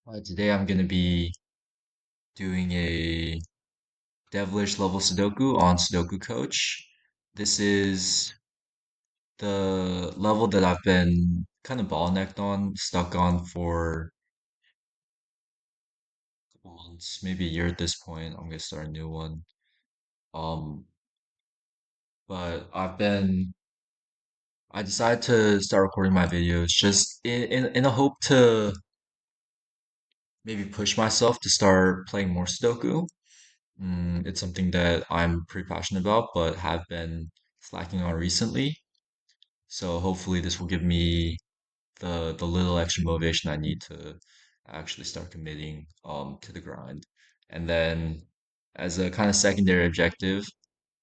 Today I'm going to be doing a Devilish level Sudoku on SudokuCoach. This is the level that I've been kind of bottlenecked on, stuck on for a couple months, maybe a year at this point. I'm going to start a new one. Um, but I decided to start recording my videos just in a hope to maybe push myself to start playing more Sudoku. It's something that I'm pretty passionate about, but have been slacking on recently. So hopefully this will give me the little extra motivation I need to actually start committing to the grind. And then as a kind of secondary objective,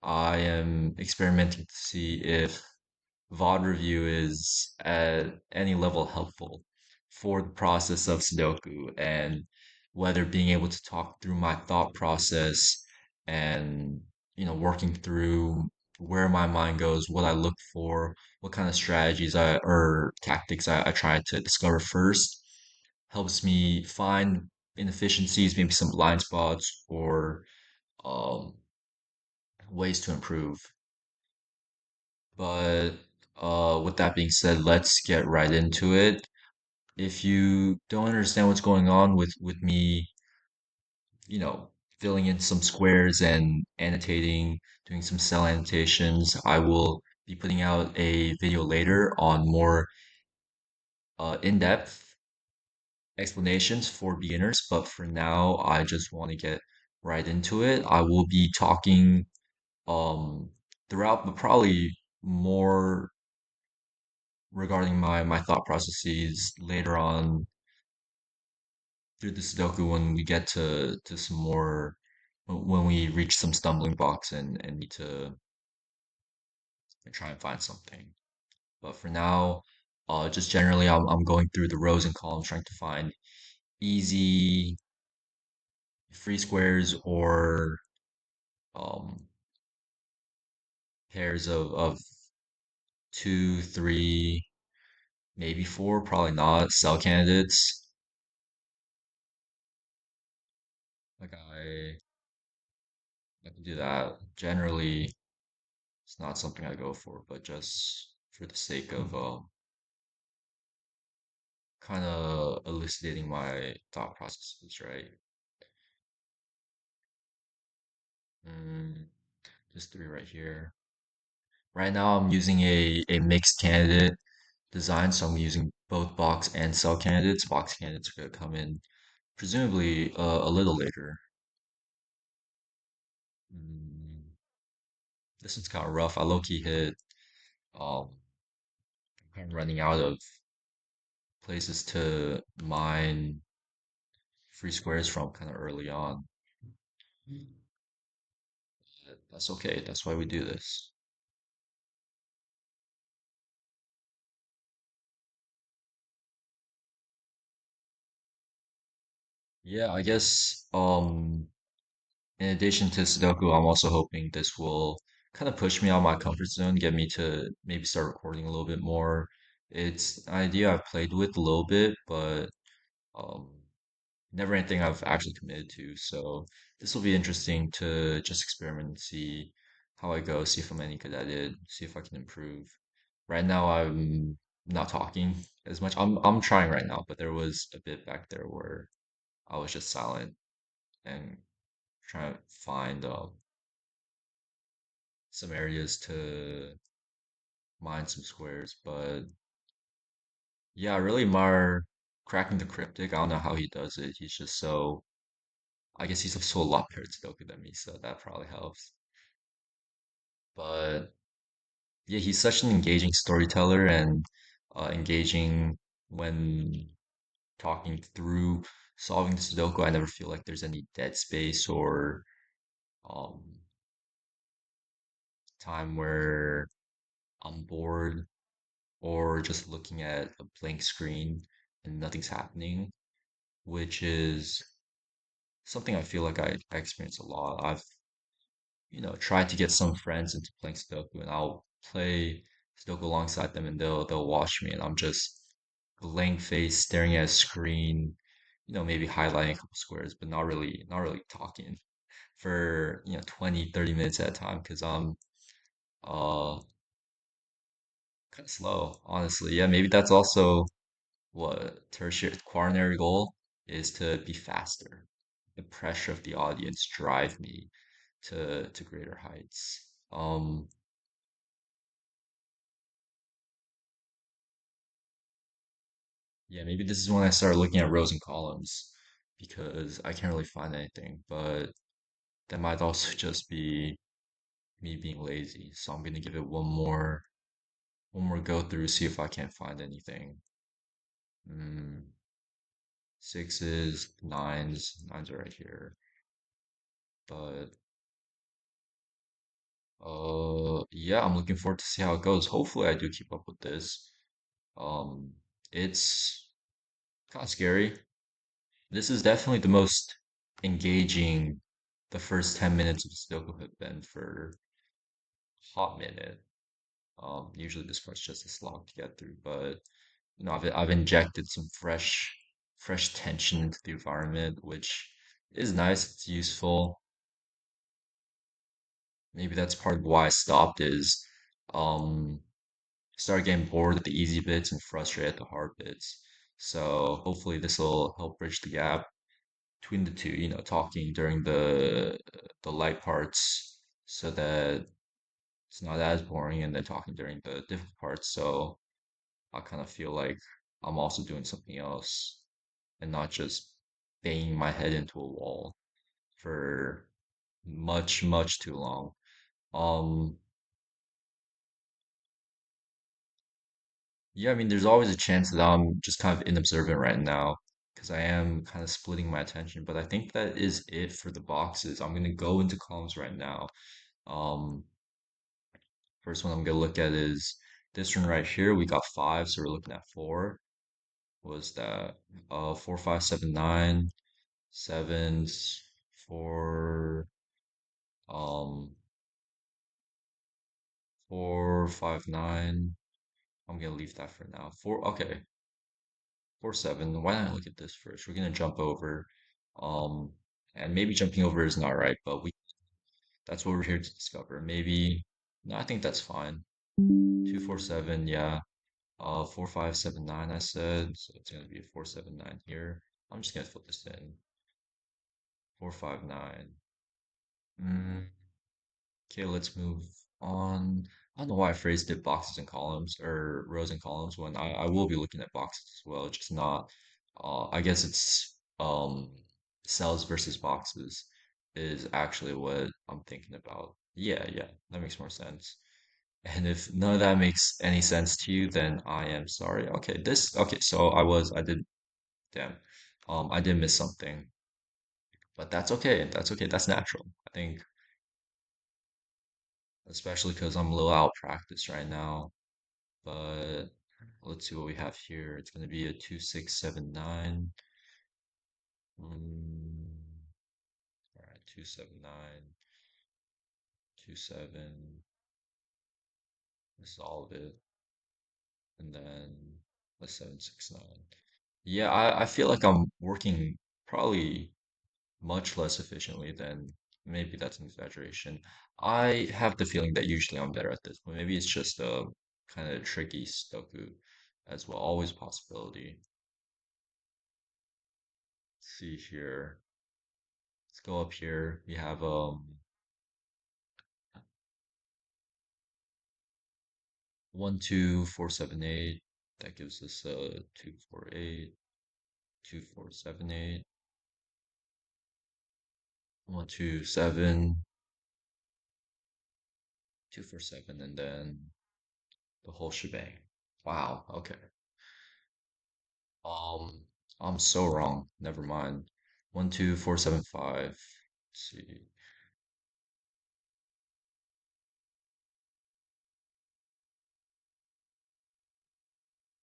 I am experimenting to see if VOD review is at any level helpful for the process of Sudoku and whether being able to talk through my thought process and working through where my mind goes, what I look for, what kind of strategies or tactics I try to discover first helps me find inefficiencies, maybe some blind spots or um, ways to improve. But with that being said, let's get right into it. If you don't understand what's going on with me, you know, filling in some squares and annotating, doing some cell annotations, I will be putting out a video later on more in-depth explanations for beginners. But for now, I just want to get right into it. I will be talking um throughout, but probably more regarding my thought processes later on through the Sudoku when we get to some more when we reach some stumbling blocks and need to try and find something. But for now, just generally, I'm going through the rows and columns trying to find easy free squares or um, pairs of two, three, maybe four, probably not cell candidates. Like I can do that. Generally, it's not something I go for, but just for the sake of kind of elucidating my thought processes, right? Mm, just three right here. Right now, I'm using a mixed candidate design, so I'm using both box and cell candidates. Box candidates are going to come in presumably a little later. Mm, this one's kind of rough. I low-key hit. I'm kind of running out of places to mine free squares from kind of early on. That's okay. That's why we do this. Yeah, I guess in addition to Sudoku, I'm also hoping this will kind of push me out of my comfort zone, get me to maybe start recording a little bit more. It's an idea I've played with a little bit, but um never anything I've actually committed to. So this will be interesting to just experiment and see how I go, see if I'm any good at it, see if I can improve. Right now I'm not talking as much. I'm trying right now, but there was a bit back there where I was just silent and trying to find some areas to mine some squares. But yeah, I really admire cracking the cryptic. I don't know how he does it. He's just so, I guess he's so a lot better at Sudoku than me, so that probably helps. But yeah, he's such an engaging storyteller and engaging when talking through solving the Sudoku. I never feel like there's any dead space or um, time where I'm bored or just looking at a blank screen and nothing's happening, which is something I feel like I experience a lot. I've, tried to get some friends into playing Sudoku and I'll play Sudoku alongside them and they'll watch me and I'm just blank face staring at a screen maybe highlighting a couple squares, but not really talking for 20, 30 minutes at a time because I'm uh kind of slow, honestly. Yeah, maybe that's also what tertiary quaternary goal is, to be faster. The pressure of the audience drive me to greater heights. Yeah, maybe this is when I start looking at rows and columns because I can't really find anything, but that might also just be me being lazy. So I'm gonna give it one more go through, see if I can't find anything. Mm, sixes, nines are right here. But yeah, I'm looking forward to see how it goes. Hopefully I do keep up with this. Um, it's kind of scary. This is definitely the most engaging the first 10 minutes of Sudoku have been for a hot minute. Usually this part's just a slog to get through, but I've injected some fresh tension into the environment, which is nice. It's useful. Maybe that's part of why I stopped is um started getting bored at the easy bits and frustrated at the hard bits. So hopefully this will help bridge the gap between the two, talking during the light parts so that it's not as boring, and then talking during the difficult parts. So I kind of feel like I'm also doing something else and not just banging my head into a wall for much, much too long. Um, yeah, I mean, there's always a chance that I'm just kind of inobservant right now because I am kind of splitting my attention, but I think that is it for the boxes. I'm gonna go into columns right now. Um, First one I'm gonna look at is this one right here. We got five, so we're looking at four. What was that? 4, 5, 7, 9, sevens, four, um, 4, 5, 9. I'm gonna leave that for now. Four, okay, 4, 7. Why not look at this first? We're gonna jump over. Um, and maybe jumping over is not right, but that's what we're here to discover. Maybe, no, I think that's fine. 2, 4, 7, yeah. 4, 5, 7, 9, I said. So it's gonna be a 4, 7, 9 here. I'm just gonna fill this in. 4, 5, 9. Mm, okay, let's move on. I don't know why I phrased it boxes and columns or rows and columns when I will be looking at boxes as well, just not I guess it's cells versus boxes is actually what I'm thinking about. Yeah, yeah, that makes more sense. And if none of that makes any sense to you, then I am sorry. Okay, so I did, damn, I did miss something, but that's okay. That's okay. That's natural. I think, especially because I'm a little out of practice right now. But let's see what we have here. It's going to be a 2, 6, 7, 9. All right, 2, 7, 9, 2, 7. This is all of it. And then a 7, 6, 9. Yeah, I feel like I'm working probably much less efficiently than, maybe that's an exaggeration. I have the feeling that usually I'm better at this, but maybe it's just a kind of tricky Sudoku as well. Always a possibility. Let's see here. Let's go up here. We have 1, 2, 4, 7, 8. That gives us 2, 4, 8, 2, 4, 7, 8. 1, 2, 7, 2, 4, 7, and then the whole shebang. Wow, okay. Um, I'm so wrong. Never mind. 1, 2, 4, 7, 5. Let's see.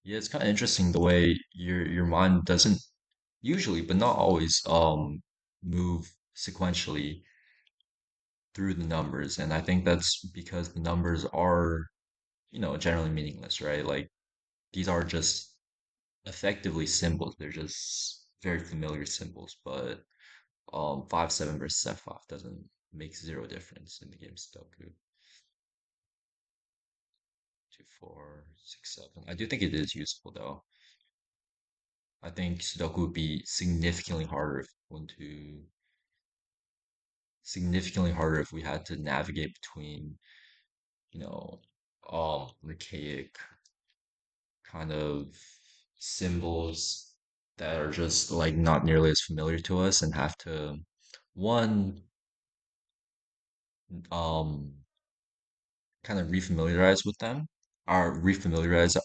Yeah, it's kind of interesting the way your mind doesn't usually, but not always, move sequentially through the numbers. And I think that's because the numbers are, generally meaningless, right? Like these are just effectively symbols. They're just very familiar symbols, but 5-7 versus f5 doesn't make zero difference in the game Sudoku. 2, 4, 6, 7. I do think it is useful though. I think Sudoku would be significantly harder if we had to navigate between, you know, archaic kind of symbols that are just like not nearly as familiar to us and have to one um kind of refamiliarize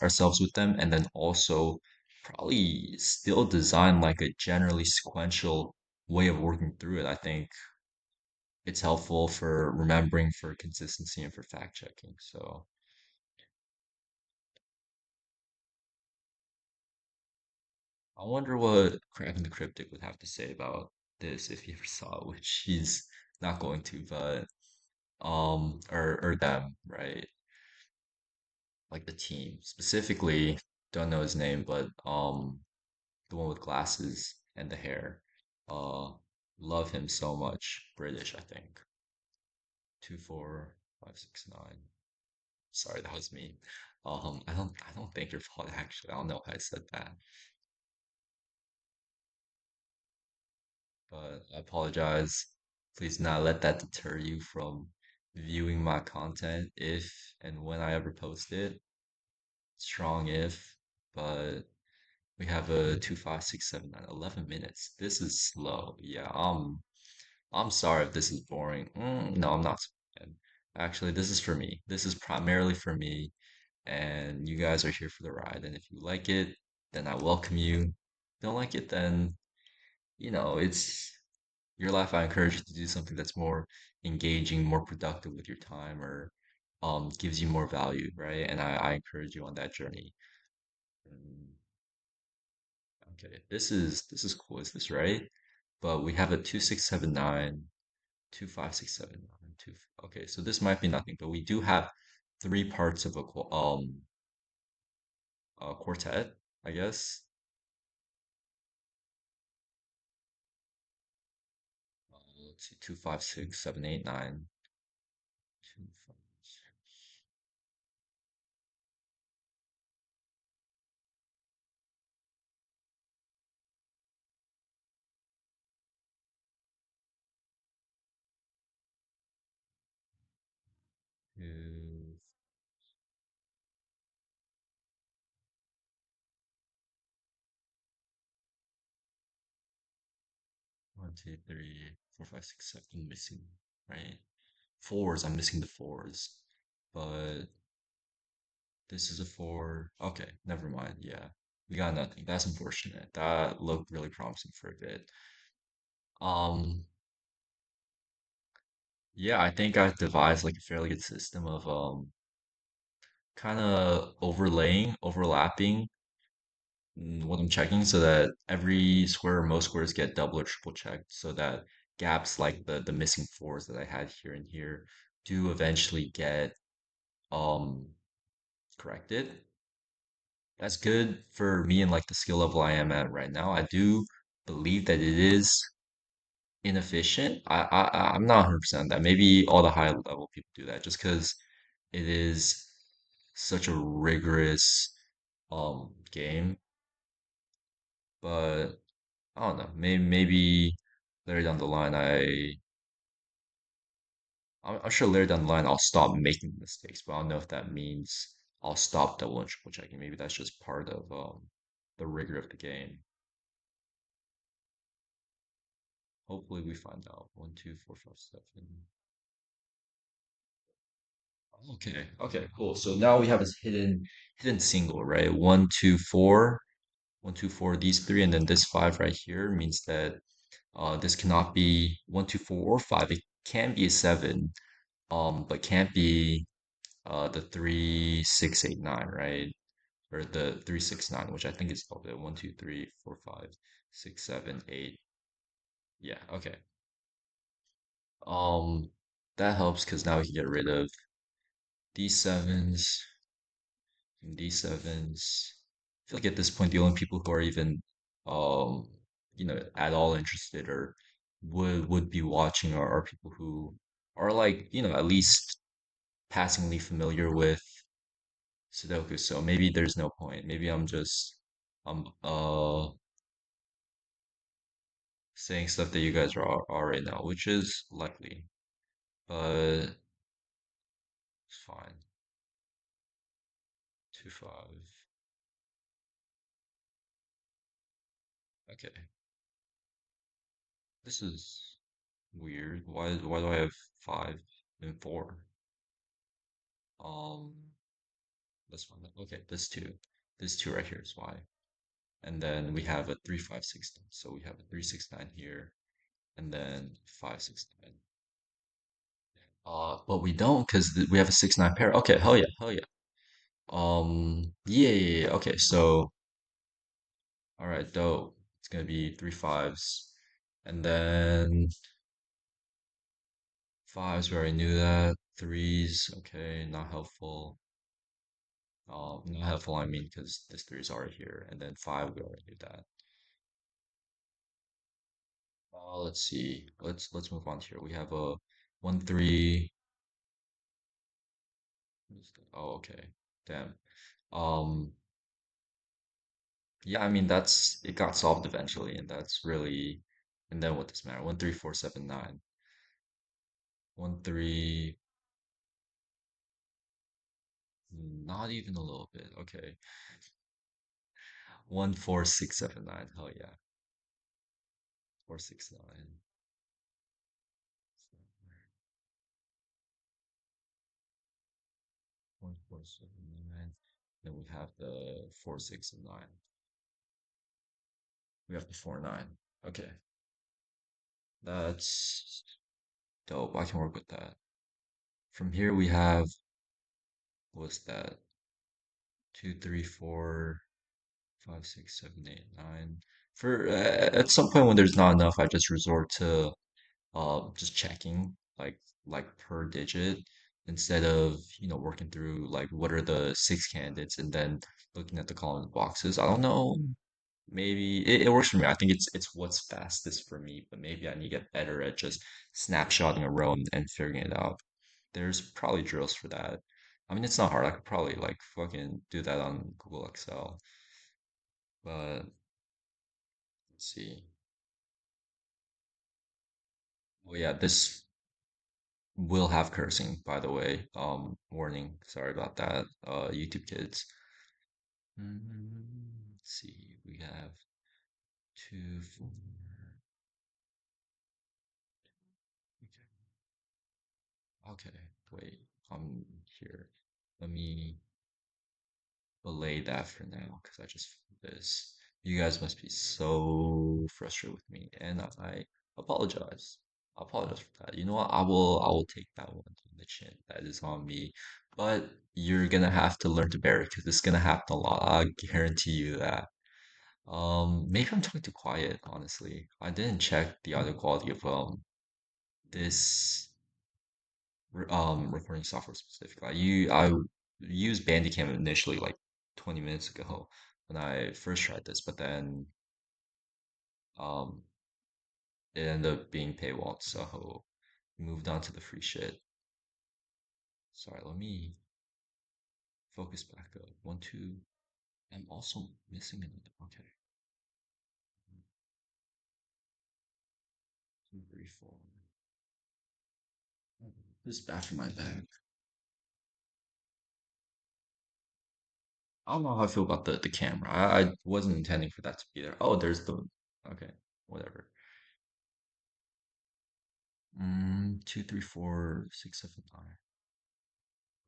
ourselves with them, and then also probably still design like a generally sequential way of working through it. I think it's helpful for remembering, for consistency, and for fact checking. So I wonder what Kraken the Cryptic would have to say about this if he ever saw it, which he's not going to, but or them, right? Like the team. Specifically, don't know his name, but the one with glasses and the hair. Uh, love him so much. British, I think. 2, 4, 5, 6, 9. Sorry, that was me. I don't think your fault actually. I don't know if I said that, but I apologize. Please not let that deter you from viewing my content if and when I ever post it. Strong if, but we have a 2, 5, 6, 7, 9, 11 minutes. This is slow. Yeah, I'm sorry if this is boring. No, I'm not. And actually, this is for me. This is primarily for me, and you guys are here for the ride. And if you like it, then I welcome you. Don't like it, then it's your life. I encourage you to do something that's more engaging, more productive with your time, or gives you more value, right? And I encourage you on that journey. Mm, Okay, this is cool. Is this right? But we have a 2, 6, 7, 9, 2, 5, 6, 7, 9, two. Okay, so this might be nothing, but we do have three parts of a quartet, I guess. Let's see, 2, 5, 6, 7, 8, 9. Two, five, six. 2, 1, 2, 3, 4, 5, 6, 7 missing, right? Fours, I'm missing the fours, but this is a four. Okay, never mind. Yeah, we got nothing. That's unfortunate. That looked really promising for a bit. Um, yeah, I think I've devised like a fairly good system of kind of overlapping what I'm checking so that every square or most squares get double or triple checked so that gaps like the missing fours that I had here and here do eventually get um corrected. That's good for me and like the skill level I am at right now. I do believe that it is inefficient. I'm not 100% that. Maybe all the high level people do that just because it is such a rigorous game. But I don't know. Maybe later down the line I'm sure later down the line I'll stop making mistakes, but I don't know if that means I'll stop double and triple checking. Maybe that's just part of the rigor of the game. Hopefully we find out. 1, 2, 4, 5, 7. Okay, okay, cool. So now we have this hidden single, right? 1, 2, 4, 1, 2, 4, these three, and then this five right here means that this cannot be 1, 2, 4, or 5. It can be a seven, but can't be the 3, 6, 8, 9, right? Or the 3, 6, 9, which I think is called it. 1, 2, 3, 4, 5, 6, 7, 8. Yeah, okay. Um, that helps because now we can get rid of these sevens and these sevens. I feel like at this point the only people who are even um at all interested or would be watching are people who are like, at least passingly familiar with Sudoku. So maybe there's no point. Maybe I'm just saying stuff that you guys are right now, which is likely, but it's fine. 2-5. Okay. This is weird. Why do I have 5 and 4? Um, that's fine. Okay, this two right here is why. And then we have a 3-5-6. So we have a 3-6-9 here, and then 5-6-9. But we don't because we have a 6-9 pair. Okay, hell yeah, hell yeah. Yeah, yeah, yeah. Okay, so all right, dope. It's gonna be 3 5s, and then fives. We already knew that. Threes, okay, not helpful. Not helpful. I mean, because this three is already here, and then five. We already knew that. Let's see. Let's move on here. We have a 1-3. Oh, okay. Damn. Um, yeah, I mean that's it got solved eventually, and that's really, and then what does matter? 1-3-4-7-9. 1-3, not even a little bit. Okay. 1-4-6-7-9. Hell yeah. 4-6-9. 1-4-7-9. Then we have the 4-6-9. We have the 4-9. Okay. That's dope. I can work with that. From here we have, what's that? 2-3-4-5-6-7-8-9. For at some point when there's not enough, I just resort to just checking like per digit instead of working through like what are the 6 candidates and then looking at the column boxes. I don't know. Maybe it works for me. I think it's what's fastest for me, but maybe I need to get better at just snapshotting a row and figuring it out. There's probably drills for that. I mean, it's not hard. I could probably like fucking do that on Google Excel. But let's see. Oh yeah, this will have cursing, by the way. Warning. Sorry about that. YouTube kids. Let's see. We have 2, 4. Okay. Okay. Wait. I'm here. Let me belay that for now because I just found this. You guys must be so frustrated with me, and I apologize. I apologize for that. You know what? I will take that one on the chin. That is on me. But you're gonna have to learn to bear it because it's gonna happen a lot. I guarantee you that. Maybe I'm talking too quiet, honestly. I didn't check the audio quality of this recording software specifically. I used Bandicam initially like 20 minutes ago when I first tried this, but then um it ended up being paywalled, so we moved on to the free shit. Sorry, let me focus back up. 1, 2. I'm also missing another. Okay. 2, 3, 4. This is bad for my back. I don't know how I feel about the camera. I wasn't intending for that to be there. Oh, there's the. Okay, whatever. 2, 3, 4, 6, 7, 9.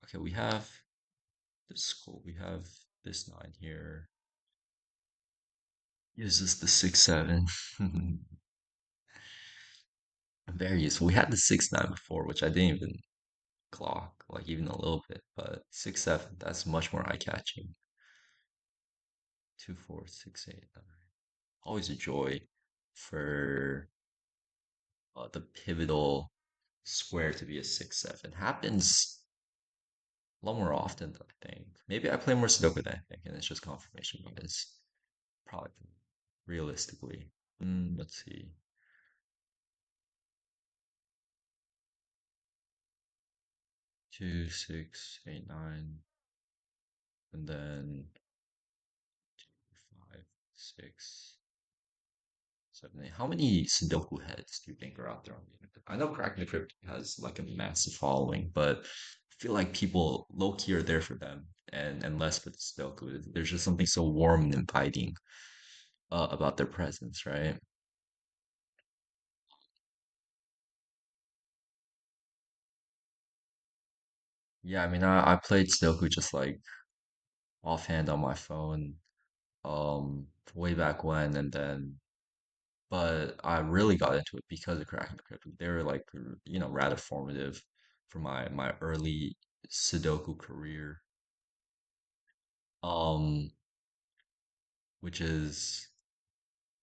Okay, we have this school. We have this 9 here. Is this the 6-7? Very useful. We had the 6-9 before, which I didn't even clock, like even a little bit, but 6-7, that's much more eye-catching. 2, 4, 6, 8, 9. Always a joy for the pivotal square to be a 6-7. Happens a lot more often than I think. Maybe I play more Sudoku than I think, and it's just confirmation bias. Probably realistically. Let's see. 2, 6, 8, 9, and then 5, 6, 7, 8. How many Sudoku heads do you think are out there on the internet? I know Crack the Crypt has like a massive following, but I feel like people low key are there for them and less for the Sudoku. There's just something so warm and inviting about their presence, right? Yeah, I mean, I played Sudoku just like offhand on my phone, way back when, and then, but I really got into it because of Crack and Crypt. They were like, rather formative for my early Sudoku career, um, which is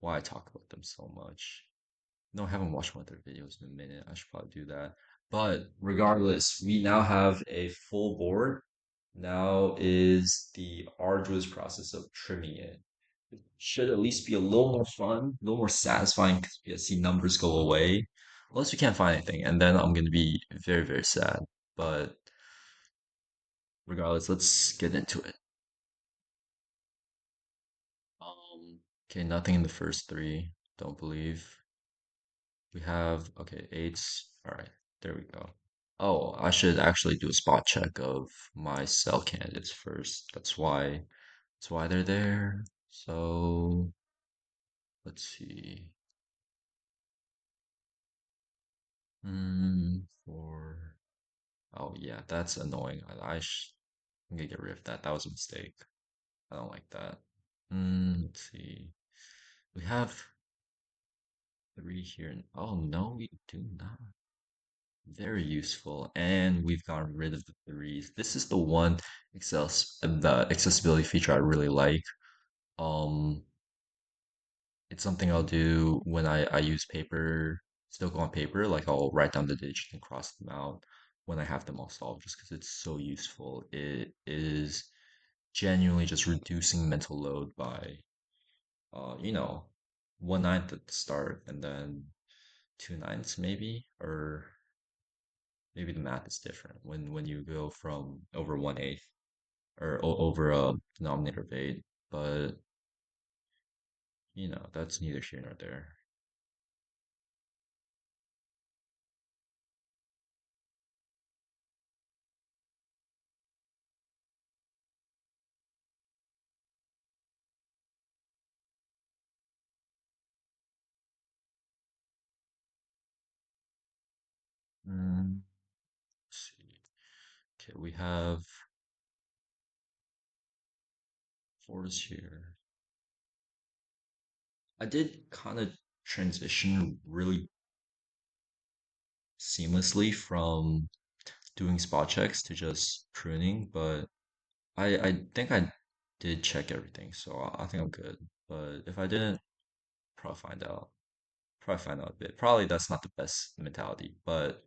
why I talk about them so much. No, I haven't watched one of their videos in a minute. I should probably do that. But regardless, we now have a full board. Now is the arduous process of trimming it. It should at least be a little more fun, a little more satisfying because we get to see numbers go away. Unless we can't find anything, and then I'm gonna be very, very sad. But regardless, let's get into it. Okay, nothing in the first three, don't believe. We have, okay, eights. All right, there we go. Oh, I should actually do a spot check of my cell candidates first. That's why they're there. So let's see. For oh yeah, that's annoying. I'm gonna get rid of that. That was a mistake. I don't like that. Let's see. We have three here. Oh no, we do not. Very useful. And we've gotten rid of the threes. This is the one the accessibility feature I really like. Um, it's something I'll do when I use paper, still go on paper, like I'll write down the digits and cross them out when I have them all solved, just because it's so useful. It is genuinely just reducing mental load by, uh, you know, 1/9 at the start and then 2/9 maybe, or maybe the math is different when you go from over 1/8 or over a denominator of 8, but that's neither here nor there. Mm, let's see. Okay, we have fours here. I did kind of transition really seamlessly from doing spot checks to just pruning, but I think I did check everything, so I think I'm good. But if I didn't, probably find out. Probably find out a bit. Probably that's not the best mentality, but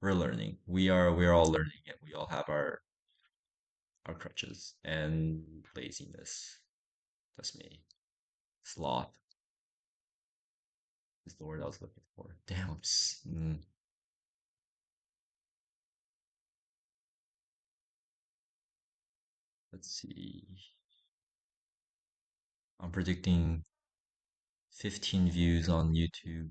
we're learning. We are all learning it. We all have our crutches and laziness. That's me. Sloth is the word I was looking for. Damn. Let's see. I'm predicting 15 views on YouTube,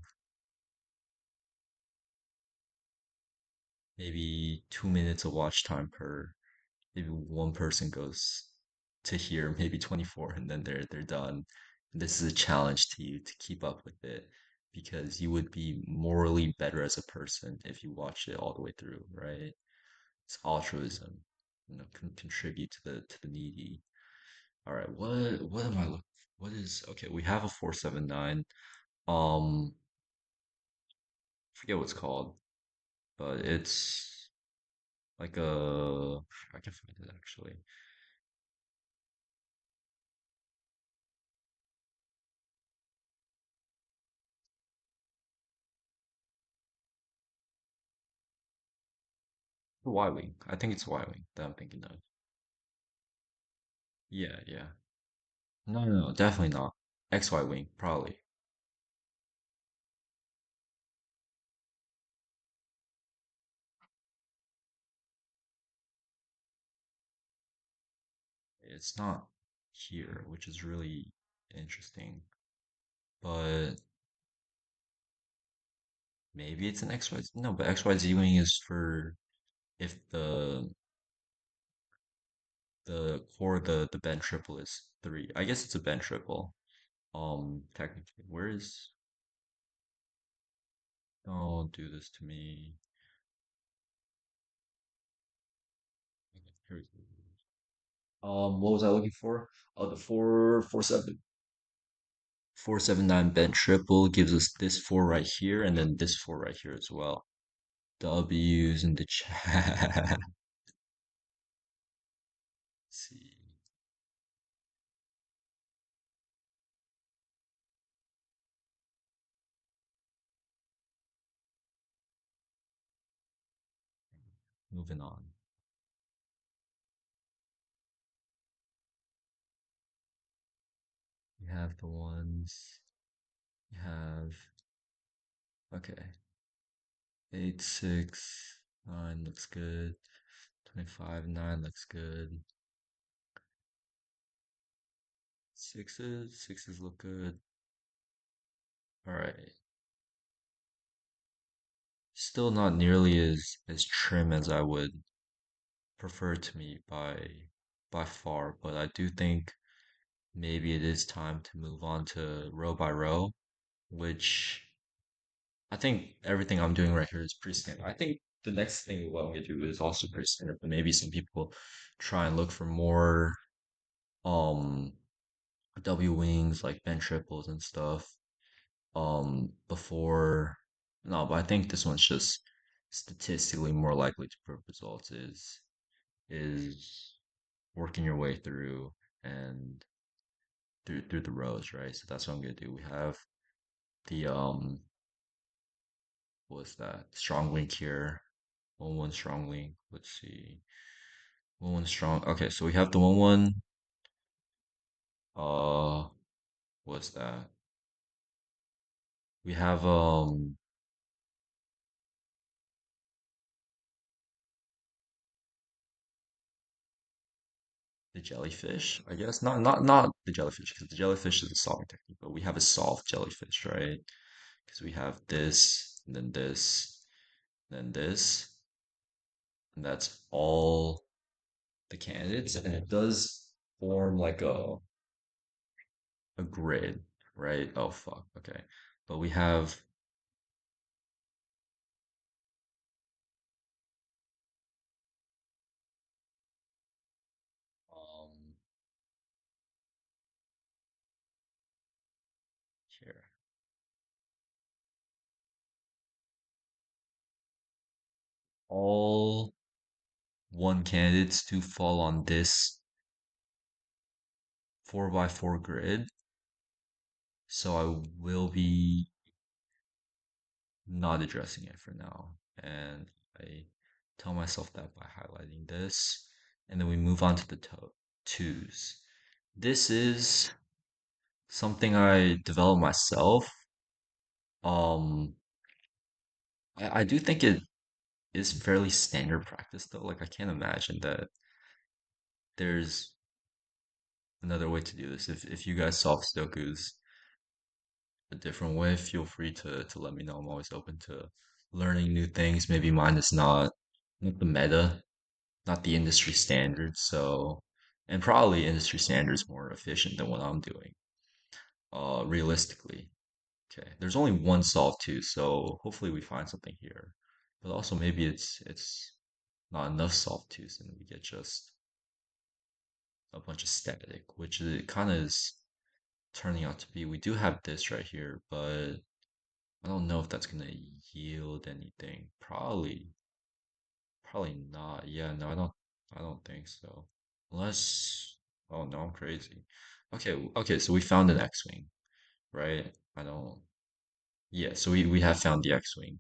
maybe 2 minutes of watch time per. Maybe one person goes to here, maybe 24, and then they're done. And this is a challenge to you to keep up with it because you would be morally better as a person if you watched it all the way through, right? It's altruism, contribute to the needy. All right, what am I looking? What is okay? We have a 479. Um, forget what it's called, but it's like a I can find it actually. Y wing. I think it's Y wing that I'm thinking of. Yeah, yeah. No, no, no, definitely not. XY wing, probably. It's not here, which is really interesting. But maybe it's an XY. No, but XYZ wing is for if the core the bend triple is 3. I guess it's a bend triple. Technically, where is? Don't do this to me. Okay, here we go. What was I looking for? Oh, the 479 bent triple gives us this 4 right here, and then this 4 right here as well. W's in the chat. Let's see. Moving on. You have the ones. You have okay. 8, 6, 9 looks good. 25, 9 looks good. Sixes look good. All right. Still not nearly as trim as I would prefer to me by far, but I do think maybe it is time to move on to row by row, which I think everything I'm doing right here is pretty standard. I think the next thing what I'm gonna do is also pretty standard, but maybe some people try and look for more um W wings like bent triples and stuff. Before no, but I think this one's just statistically more likely to prove results is working your way through and through the rows, right? So that's what I'm gonna do. We have the what's that? Strong link here. 1-1 strong link. Let's see. 1-1 strong. Okay, so we have the 1-1. Uh, what's that? We have the jellyfish, I guess. Not the jellyfish, because the jellyfish is a solving technique, but we have a solved jellyfish, right? Because we have this, and then this, then this, and that's all the candidates, and it does form like a grid, right? Oh fuck, okay. But we have um here all one candidates to fall on this 4 by 4 grid. So I will be not addressing it for now. And I tell myself that by highlighting this. And then we move on to the twos. This is something I developed myself. Um, I do think it is fairly standard practice though. Like I can't imagine that there's another way to do this. If you guys solve Sudokus a different way, feel free to let me know. I'm always open to learning new things. Maybe mine is not the meta, not the industry standard. So, and probably industry standards more efficient than what I'm doing. Realistically, okay. There's only one solve too, so hopefully we find something here. But also maybe it's not enough solve twos, and we get just a bunch of static, which it kind of is turning out to be. We do have this right here, but I don't know if that's gonna yield anything. Probably not. Yeah, no, I don't think so. Unless, oh no, I'm crazy. Okay, so we found an X-wing, right? I don't, yeah, so we have found the X-wing.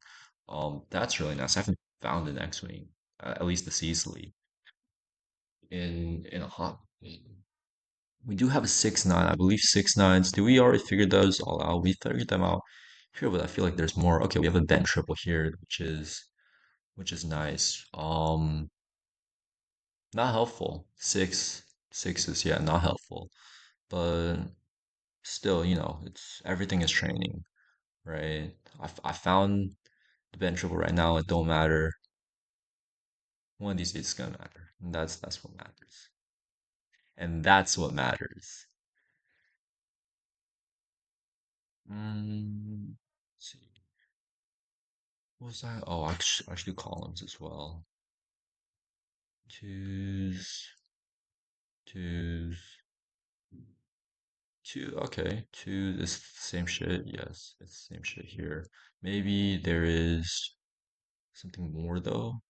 That's really nice. I haven't found an X-wing, at least this easily in a hot. We do have a 6-9, I believe 6-9s. Do we already figure those all out? We figured them out here, but I feel like there's more. Okay, we have a bent triple here, which is nice. Not helpful. 6. Sixes, yeah, not helpful. But still, it's everything is training, right? I found the bench triple right now. It don't matter. One of these days it's gonna matter. And that's what matters. And that's what matters. Let's see. What was that? Oh, I should do columns as well. Twos, twos, two. Okay, two is the same shit. Yes, it's the same shit here. Maybe there is something more though.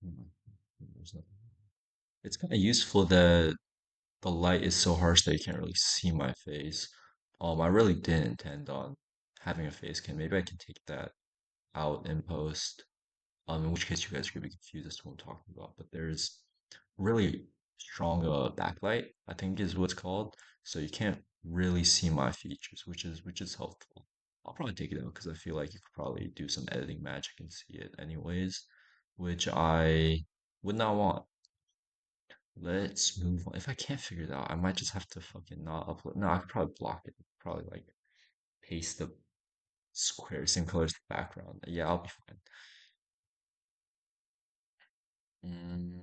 Hmm, there's nothing. It's kind of useful that the light is so harsh that you can't really see my face. I really didn't intend on having a face cam. Maybe I can take that out in post. In which case you guys could be confused as to what I'm talking about. But there's really strong backlight, I think is what's called. So you can't really see my features, which is helpful. I'll probably take it out because I feel like you could probably do some editing magic and see it anyways, which I would not want. Let's move on. If I can't figure it out, I might just have to fucking not upload. No, I could probably block it. Probably like paste the square, same colors to the background. Yeah, I'll be fine. Mm,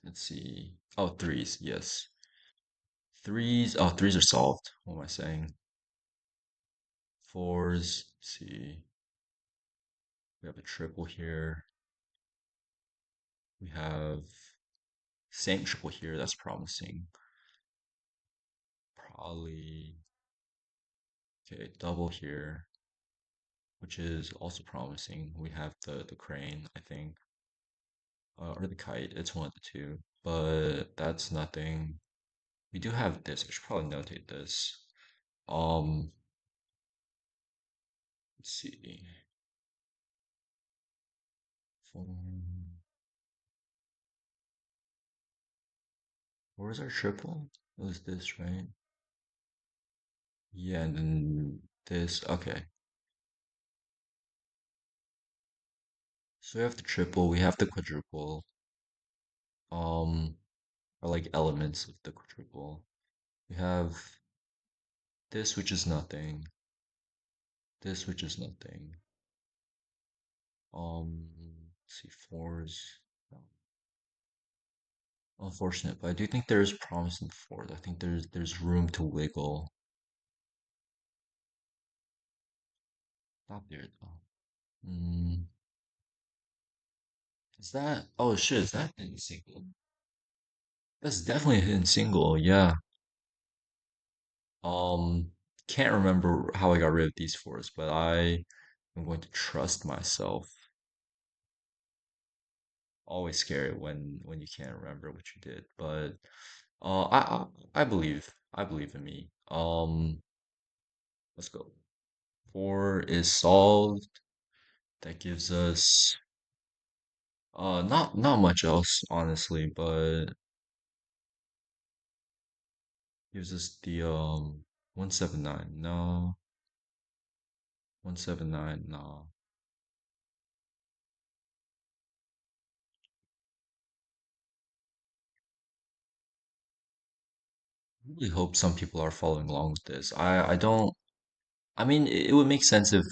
let's see. Oh, threes. Yes. Threes. Oh, threes are solved. What am I saying? Fours. Let's see. We have a triple here. We have same triple here. That's promising. Probably. Okay, double here, which is also promising. We have the crane, I think. Or the kite. It's one of the two, but that's nothing. We do have this. I should probably notate this. Um, let's see. Form. Where's our triple? It was this, right? Yeah, and then this. Okay. So we have the triple. We have the quadruple. Um, are like elements of the quadruple. We have this, which is nothing. This, which is nothing. Let's see, fours. No. Unfortunate, but I do think there is promise in fours. I think there's room to wiggle. Not there though. Mm, is that? Oh shit! Is that hidden single? That's definitely a hidden single. Yeah. Um, can't remember how I got rid of these fours, but I am going to trust myself. Always scary when you can't remember what you did, but I believe in me. Let's go. Four is solved. That gives us not much else, honestly, but gives us the 179. No, 179. No. I really hope some people are following along with this. I don't. I mean, it would make sense if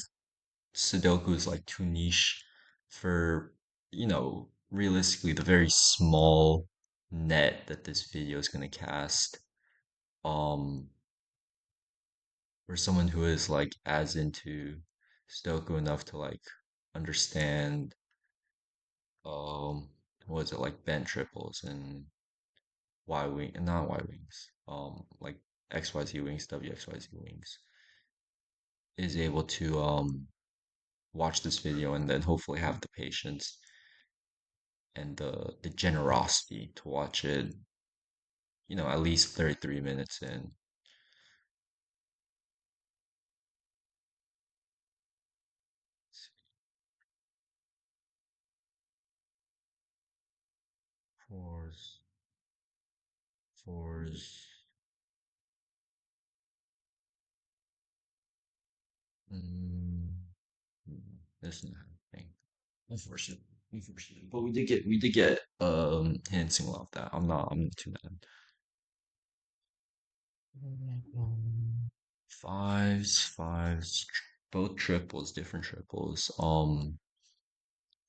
Sudoku is like too niche for, realistically the very small net that this video is going to cast. Um, for someone who is like as into Sudoku enough to like understand what is it like bent triples and Y wing and not Y wings, like XYZ wings, WXYZ wings, is able to watch this video and then hopefully have the patience and the generosity to watch it, at least 33 minutes in. Fours, fours. Mm, this and that. thing. Unfortunately, unfortunately, but we did get hand single off that. I'm not too mad. Fives, both triples, different triples.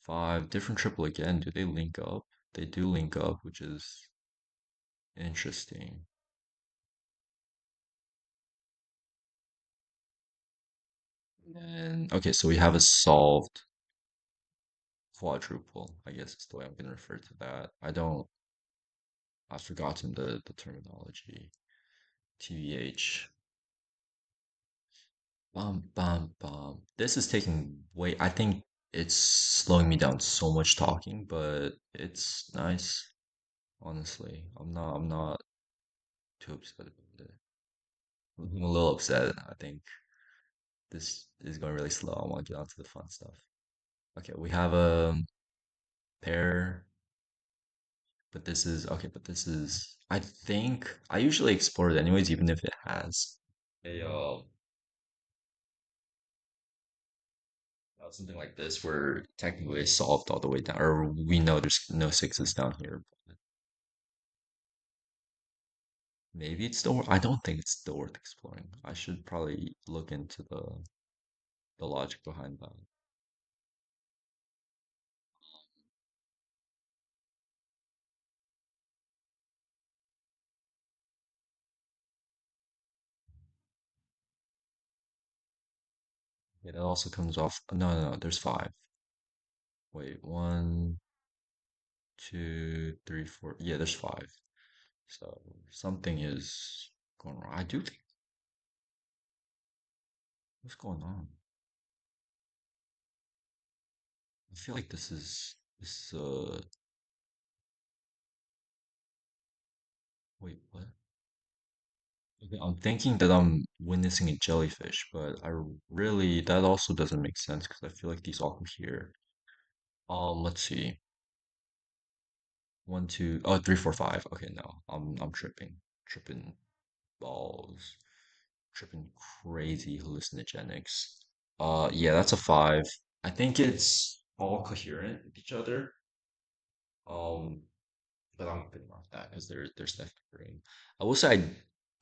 Five different triple again. Do they link up? They do link up, which is interesting. And okay, so we have a solved quadruple, I guess is the way I'm gonna refer to that. I've forgotten the terminology. TVH. Bum. This is taking way, I think it's slowing me down so much talking, but it's nice, honestly. I'm not too upset about it. I'm a little upset. I think this is going really slow. I want to get on to the fun stuff. Okay, we have a pair, but this is okay, but this is I think I usually explore it anyways, even if it has a something like this where technically it's solved all the way down, or we know there's no sixes down here. But maybe it's still. I don't think it's still worth exploring. I should probably look into the logic behind that. It also comes off. No. There's five. Wait, one, two, three, four. Yeah, there's five. So something is going wrong. I do think. What's going on? I feel like this. Wait, what? Okay, I'm thinking that I'm witnessing a jellyfish, but I really that also doesn't make sense because I feel like these all come here. Let's see. One, two, oh, three, four, five. Okay, no, I'm tripping balls, tripping crazy hallucinogenics. Yeah, that's a five. I think it's all coherent with each other. Um, but I'm gonna mark that because there's definitely green. I will say I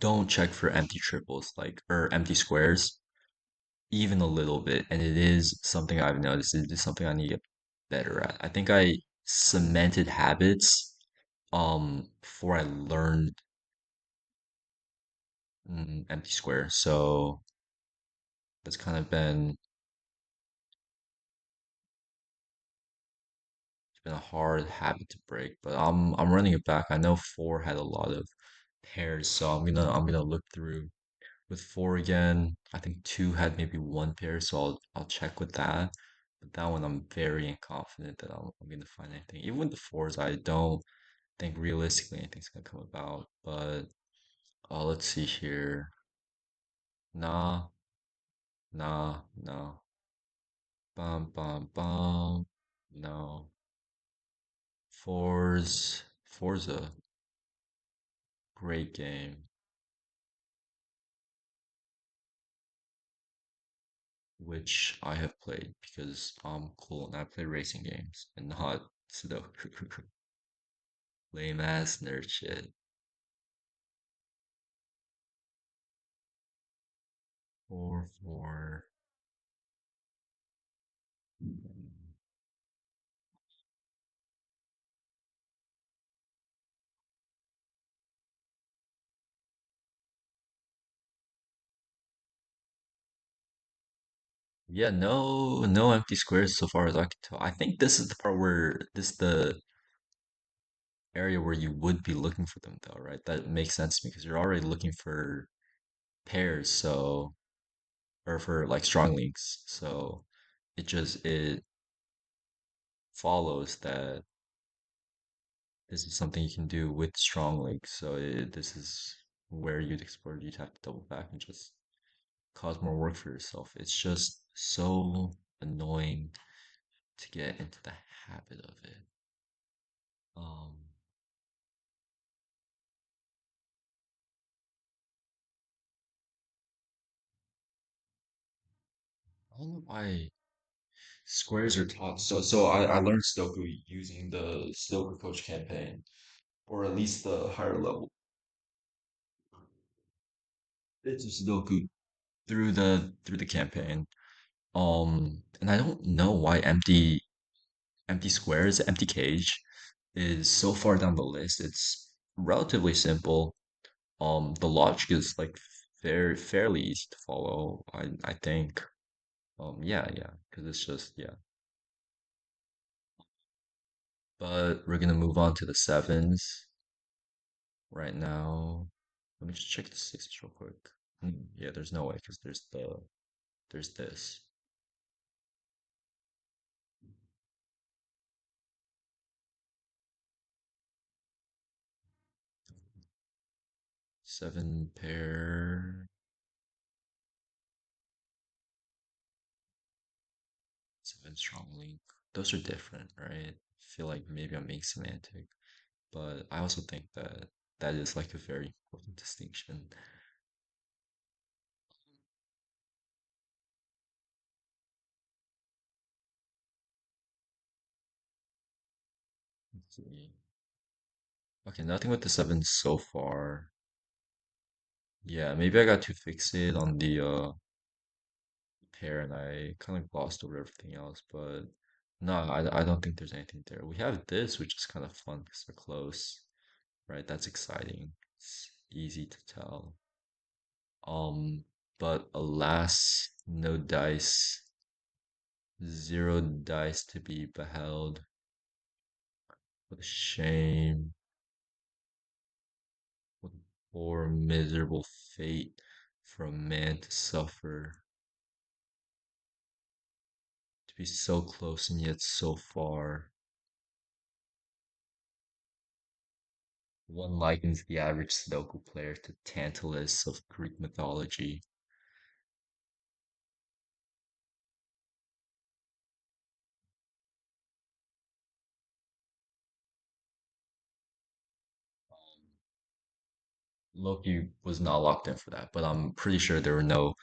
don't check for empty triples like or empty squares even a little bit, and it is something I've noticed. It is something I need to get better at. I think I cemented habits before I learned empty square. So that's kind of been a hard habit to break, but I'm running it back. I know four had a lot of pairs, so I'm gonna look through with four again. I think two had maybe one pair, so I'll check with that. But that one I'm very confident that I'm gonna find anything. Even with the fours, I don't think realistically anything's gonna come about. But let's see here. Nah, no. Bum. No. Forza, great game, which I have played because I'm cool and I play racing games and not Sudoku. Lame ass nerd shit. 4. Yeah, no empty squares so far as I can tell. I think this is the part where this is the area where you would be looking for them though, right? That makes sense to me because you're already looking for pairs, so or for like strong links. So it follows that this is something you can do with strong links. So this is where you'd explore. You'd have to double back and just cause more work for yourself. It's just so annoying to get into the habit of it. Um, I don't know why. Squares are taught. So I learned Sudoku using the SudokuCoach campaign, or at least the higher level. It's a Sudoku through the campaign. And I don't know why empty squares, empty cage is so far down the list. It's relatively simple. The logic is like fairly easy to follow. I think. Yeah, because it's just yeah. But we're gonna move on to the sevens right now. Let me just check the sixes real quick. Yeah, there's no way because there's this. Seven pair, seven strong link. Those are different, right? I feel like maybe I'm being semantic, but I also think that that is like a very important distinction. Let's see. Okay, nothing with the sevens so far. Yeah, maybe I got too fixated on the pair and I kind of glossed over everything else, but no, I don't think there's anything there. We have this, which is kind of fun because they're close, right? That's exciting. It's easy to tell. But alas, no dice, zero dice to be beheld. What a shame. What poor, miserable fate for a man to suffer, to be so close and yet so far. One likens the average Sudoku player to Tantalus of Greek mythology. Loki was not locked in for that, but I'm pretty sure there were no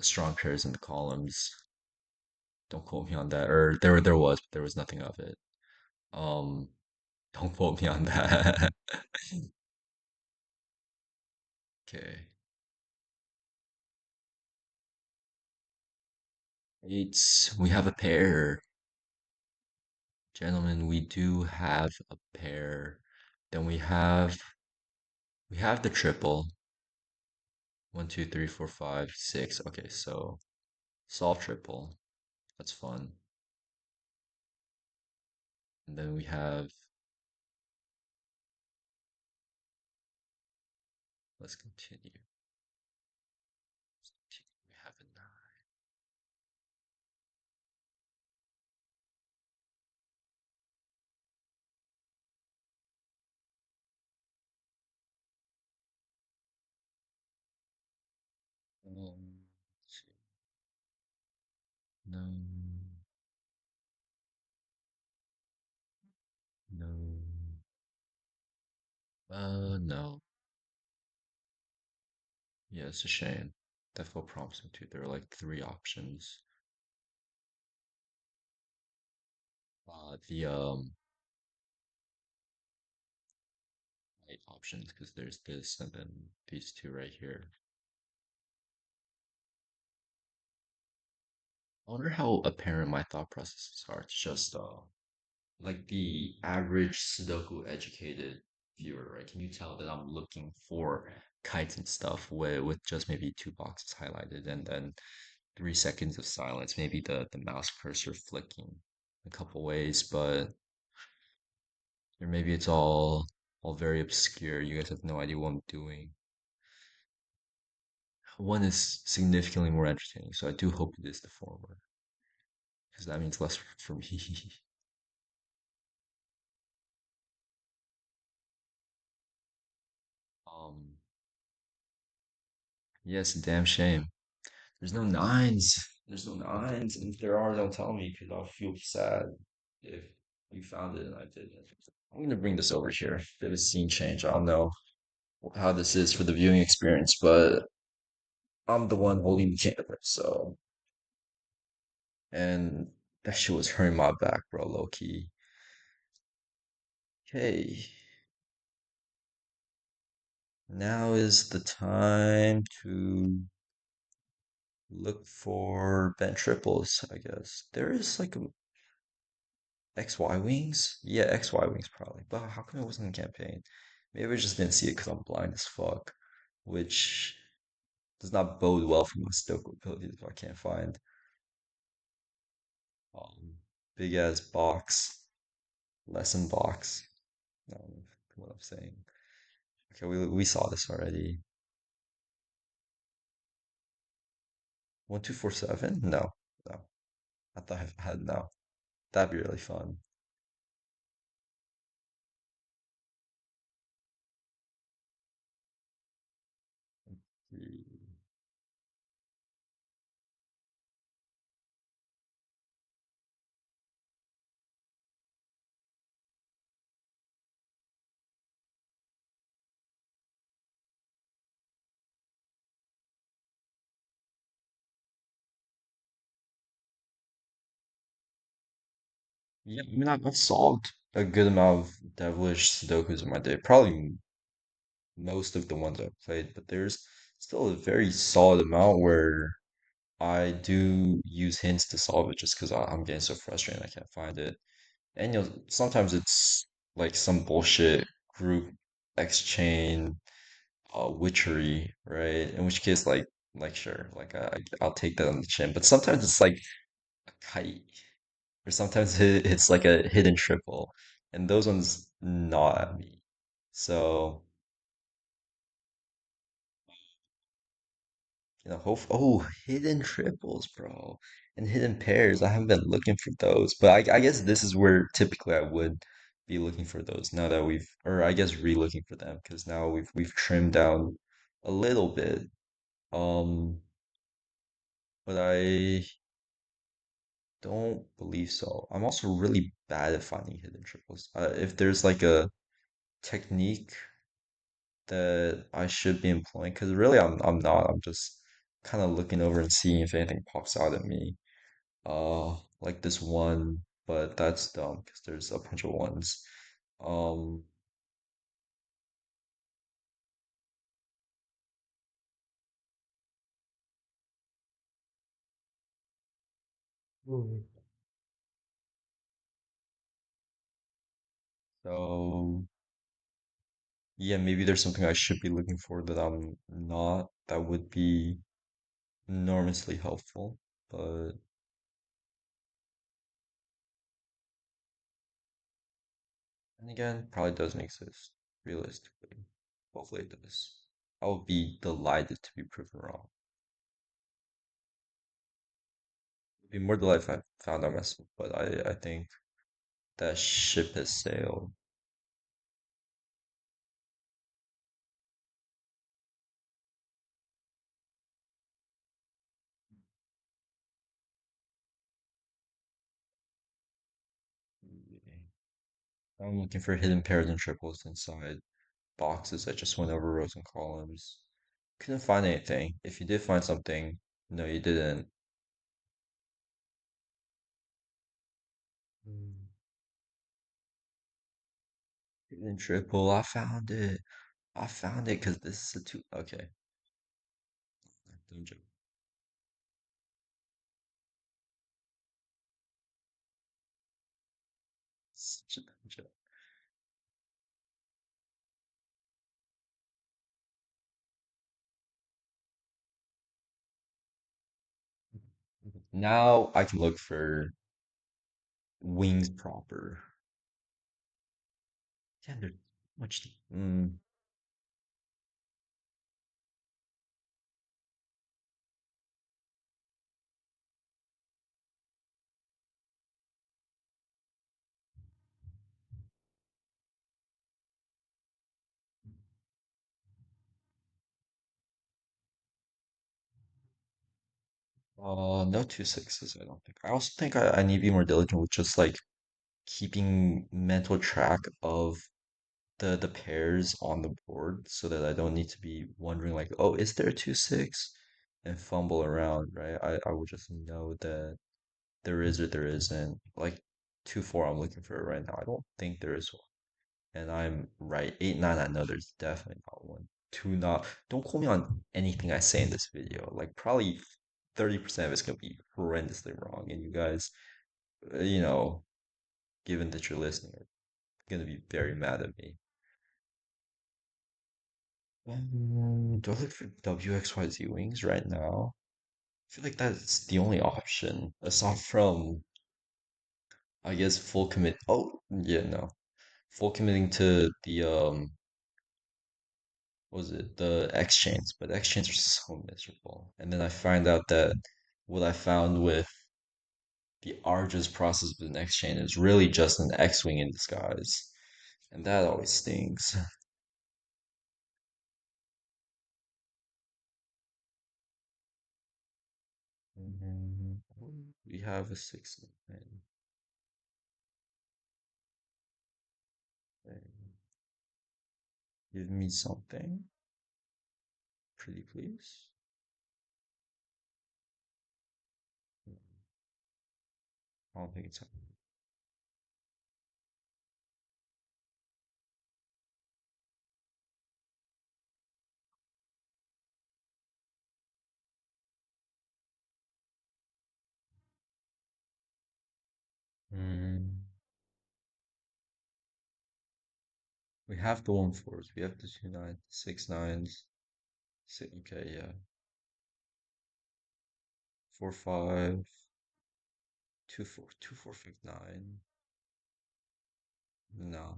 strong pairs in the columns. Don't quote me on that. Or there was, but there was nothing of it. Um, don't quote me on that. Okay. It's we have a pair. Gentlemen, we do have a pair. Then we have the triple. One, two, three, four, five, six. Okay, so solve triple. That's fun. And then we have, let's continue. We have a nine. Let's see. No, no. No. Yeah, it's a shame. That felt promising too. There are like three options. The eight options because there's this and then these two right here. I wonder how apparent my thought processes are. It's just like the average Sudoku educated viewer, right? Can you tell that I'm looking for kites and stuff with just maybe two boxes highlighted and then 3 seconds of silence, maybe the mouse cursor flicking a couple ways, but or maybe it's all very obscure. You guys have no idea what I'm doing. One is significantly more entertaining, so I do hope it is the former, because that means less for me. Um, yes, damn shame. There's no nines. There's no nines, and if there are, don't tell me, because I'll feel sad if you found it and I didn't. I'm gonna bring this over here. Bit of a scene change. I don't know how this is for the viewing experience, but I'm the one holding the camera, so and that shit was hurting my back, bro, low key. Okay, now is the time to look for bench triples, I guess. There is like a XY wings? Yeah, XY wings probably. But how come it wasn't in campaign? Maybe I just didn't see it because I'm blind as fuck, which does not bode well for my Sudoku abilities if I can't find um big ass box, lesson box. What I'm saying. Okay, we saw this already. 1247? No, no. I thought I had no. That'd be really fun. Yeah, I mean, I've solved a good amount of devilish Sudokus in my day. Probably most of the ones I've played, but there's still a very solid amount where I do use hints to solve it just because I'm getting so frustrated I can't find it. And sometimes it's like some bullshit group X chain witchery, right? In which case, like sure, like I'll take that on the chin. But sometimes it's like a kite, or sometimes it's like a hidden triple, and those ones gnaw at me. So. Hidden triples, bro, and hidden pairs. I haven't been looking for those, but I guess this is where typically I would be looking for those now that or I guess re-looking for them because now we've trimmed down a little bit. Um, but I don't believe so. I'm also really bad at finding hidden triples. If there's like a technique that I should be employing, because really I'm not. I'm just kind of looking over and seeing if anything pops out at me. Like this one, but that's dumb because there's a bunch of ones. Um, Mm. so yeah, maybe there's something I should be looking for that I'm not. That would be enormously helpful. But and again, probably doesn't exist realistically. Hopefully it does. I would be delighted to be proven wrong. I'd be more delighted if I found out myself, but I think that ship has sailed. Yeah. I'm looking for hidden pairs and triples inside boxes that just went over rows and columns. Couldn't find anything. If you did find something, no, you didn't. Mm. Hidden triple, I found it. I found it because this is a two. Okay, don't joke. Such a dumb joke. Now I can look for wings proper. Yeah, there's much. No two sixes, I don't think. I also think I need to be more diligent with just like keeping mental track of the pairs on the board so that I don't need to be wondering like, oh, is there a 2-6 and fumble around, right? I would just know that there is or there isn't. Like 2-4, I'm looking for it right now. I don't think there is one. And I'm right. 8-9, I know there's definitely not one. 2 not. Don't quote me on anything I say in this video. Like probably 30% of it's gonna be horrendously wrong. And you guys, you know, given that you're listening, are gonna be very mad at me. Do I look for WXYZ wings right now? I feel like that's the only option aside from, I guess, full commit. Oh, yeah, no. Full committing to the what was it, the X chains, but X chains are so miserable. And then I find out that what I found with the arduous process of an X chain is really just an X wing in disguise, and that always stings. Mhm. We have a 6-9. Give me something, pretty please. I don't think it's. Mm. We have the 1-4s. We have the 2-9s, 6-9s. Okay, yeah. 4-5, 2-4, 2-4-5-9. No.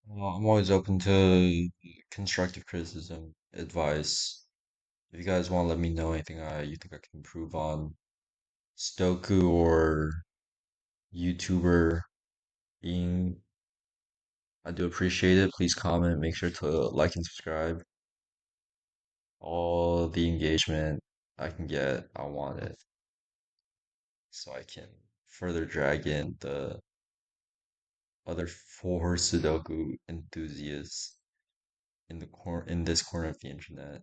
Well, I'm always open to constructive criticism, advice. If you guys want to let me know anything you think I can improve on, Stoku or YouTuber being, I do appreciate it. Please comment, make sure to like and subscribe. All the engagement I can get, I want it so I can further drag in the other 4 Sudoku enthusiasts in this corner of the internet.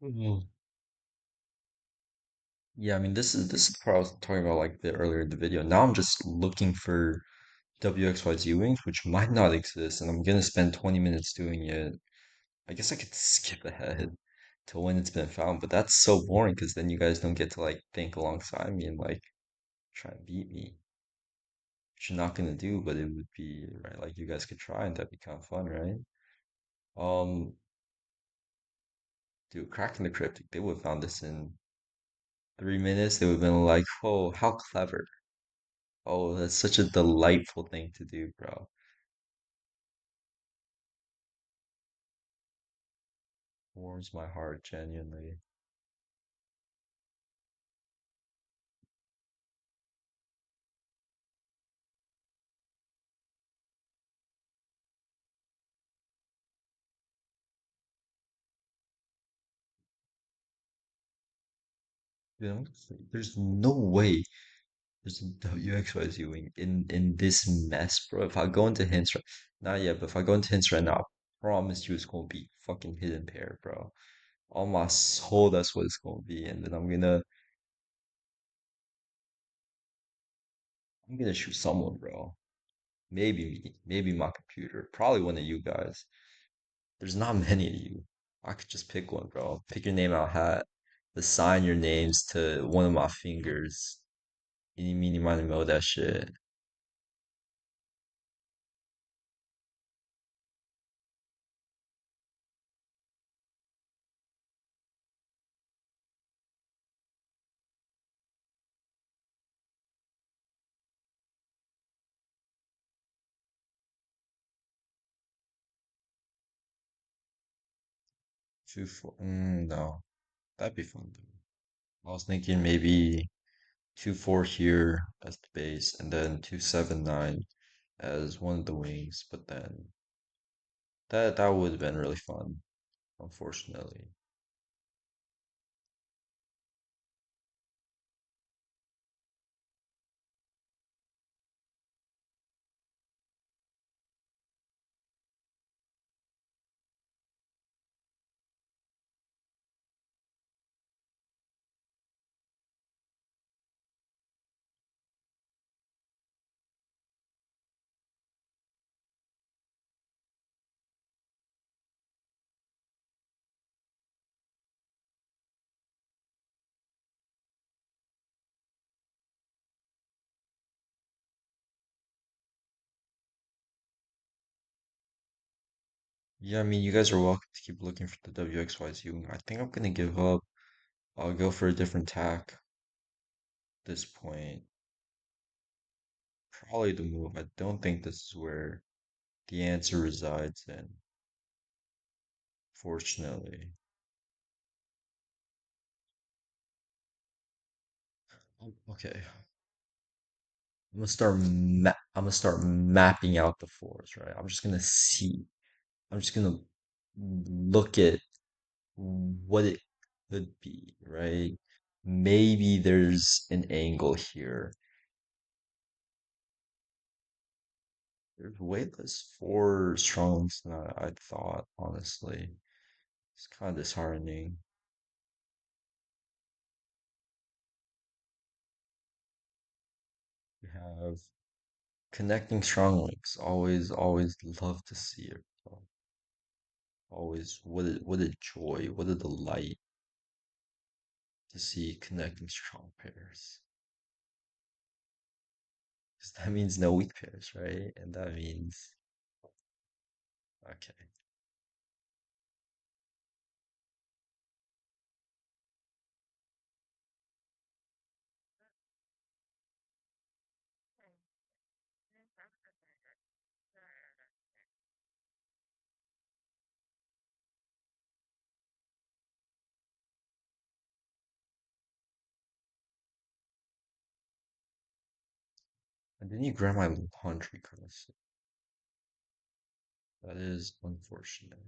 Mhm. Yeah, I mean this is the part I was talking about like a bit earlier in the video. Now I'm just looking for WXYZ wings, which might not exist, and I'm gonna spend 20 minutes doing it. I guess I could skip ahead to when it's been found, but that's so boring because then you guys don't get to like think alongside me and like try and beat me, which you're not gonna do, but it would be right. Like you guys could try, and that'd be kind of fun, right? Um, Dude, cracking the cryptic, they would have found this in 3 minutes. They would have been like, "Oh, how clever! Oh, that's such a delightful thing to do, bro." Warms my heart genuinely. You know, there's no way there's a WXYZ wing in this mess, bro. If I go into hints right, not yet, but if I go into hints right now, I promise you it's gonna be fucking hidden pair, bro. On my soul, that's what it's gonna be, and then I'm gonna shoot someone, bro. Maybe me, maybe my computer, probably one of you guys. There's not many of you. I could just pick one, bro. Pick your name out hat. Assign your names to one of my fingers. Eeny, meeny, miny, mo, that shit. No, that'd be fun though. I was thinking maybe 2-4 here as the base, and then 2-7-9 as one of the wings. But then that would have been really fun, unfortunately. Yeah, I mean, you guys are welcome to keep looking for the WXYZ wing. I think I'm gonna give up. I'll go for a different tack at this point. Probably the move. I don't think this is where the answer resides in, fortunately. Okay, I'm gonna start mapping out the fours, right? I'm just gonna see. I'm just gonna look at what it could be, right? Maybe there's an angle here. There's way less four strongs than I thought, honestly. It's kind of disheartening. We have connecting strong links. Always love to see it. Always, what a joy, what a delight to see connecting strong pairs. Because that means no weak pairs, right? And that means, okay. And then you grab my laundry card. That is unfortunate.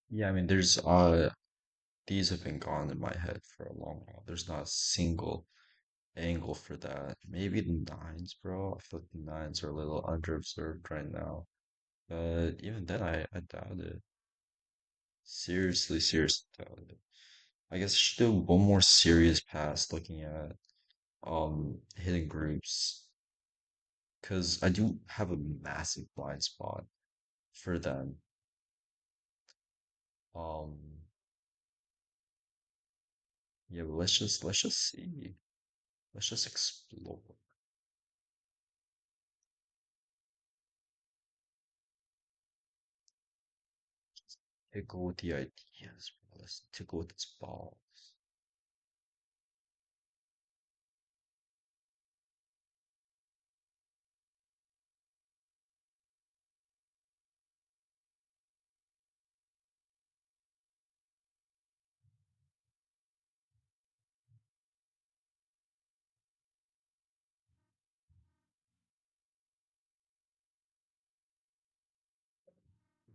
Yeah, I mean, these have been gone in my head for a long while. There's not a single angle for that. Maybe the nines, bro. I feel like the nines are a little underobserved right now. But even then, I doubt it. Seriously doubt it. I guess I should do one more serious pass looking at hidden groups because I do have a massive blind spot for them. Um, yeah, but let's just see. Let's just explore. Tickle with the ideas, bro. Let's tickle with its balls.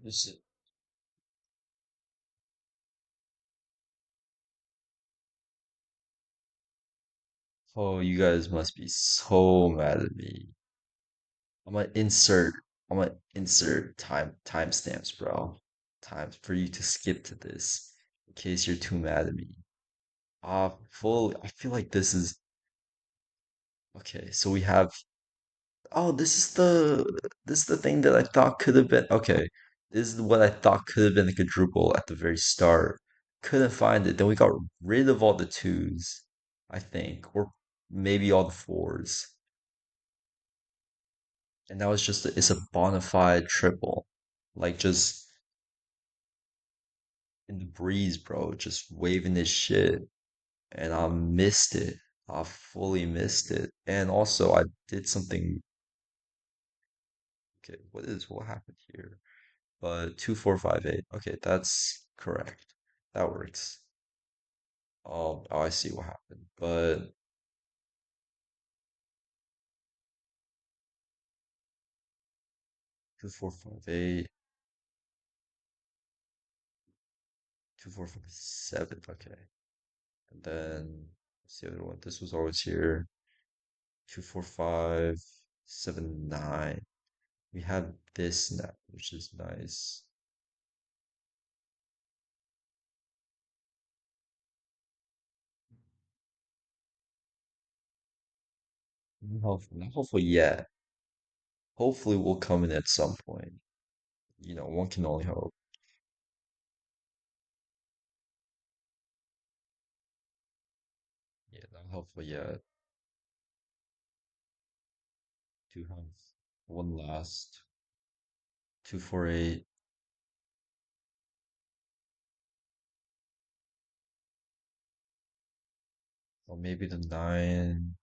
This is, oh, you guys must be so mad at me. I'm gonna insert timestamps, bro. Times for you to skip to this in case you're too mad at me. Full I feel like this is okay, so we have Oh, this is the thing that I thought could have been okay. This is what I thought could have been a quadruple at the very start. Couldn't find it. Then we got rid of all the twos, I think, or maybe all the fours. And now it's a bona fide triple. Like just in the breeze, bro, just waving this shit. And I missed it. I fully missed it. And also I did something. Okay, what happened here? But 2458. Okay, that's correct. That works. Oh, I see what happened. But 2458, 2457. Okay. And then what's the other one? This was always here. 24579. We have this now, which is nice. Not hopefully yet. Hopefully will come in at some point. One can only hope. Yeah, not hopefully yet. To have one last 248, or maybe the nine.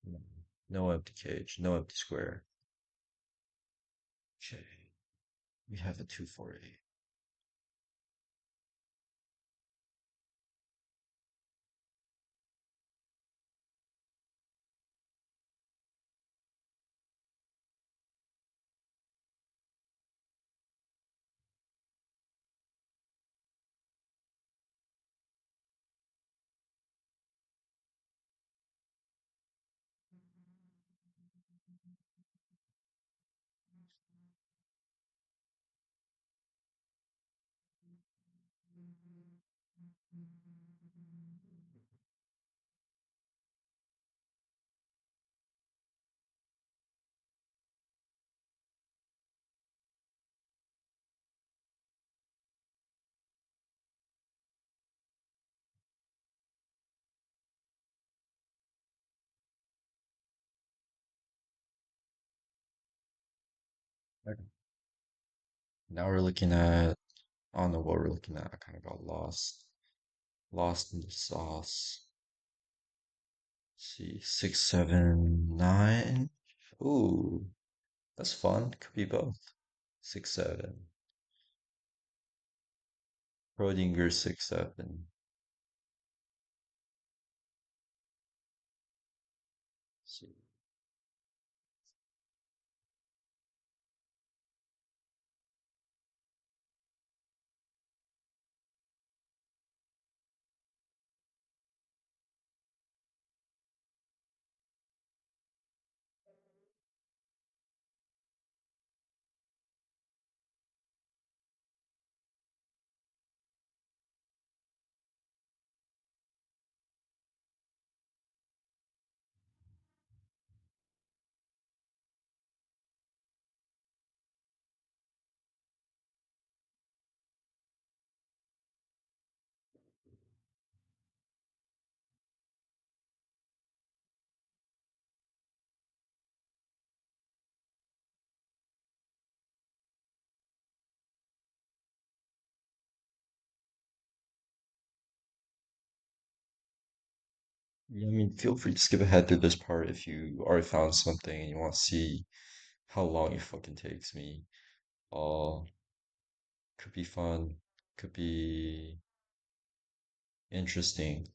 No, no empty cage, no empty square. Okay, we have a 248. Okay. Now we're looking at, I don't know what we're looking at. I kind of got lost in the sauce. Let's see, 679. Ooh, that's fun. Could be both. 6-7. Schrodinger 6-7. See. Yeah, I mean, feel free to skip ahead through this part if you already found something and you want to see how long it fucking takes me. Uh, could be fun, could be interesting.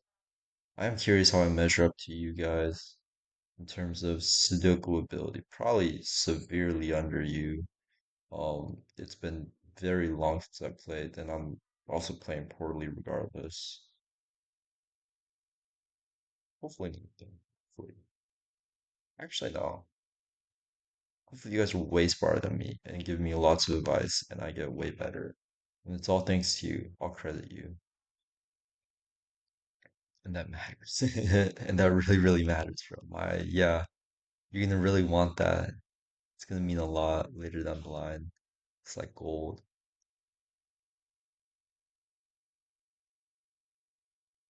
I'm curious how I measure up to you guys in terms of Sudoku ability. Probably severely under you. It's been very long since I played, and I'm also playing poorly regardless. Hopefully nothing. Hopefully. Actually, no. Hopefully you guys are way smarter than me and give me lots of advice and I get way better. And it's all thanks to you. I'll credit you. And that matters. And that really, really matters, bro. Yeah, you're gonna really want that. It's gonna mean a lot later down the line. It's like gold.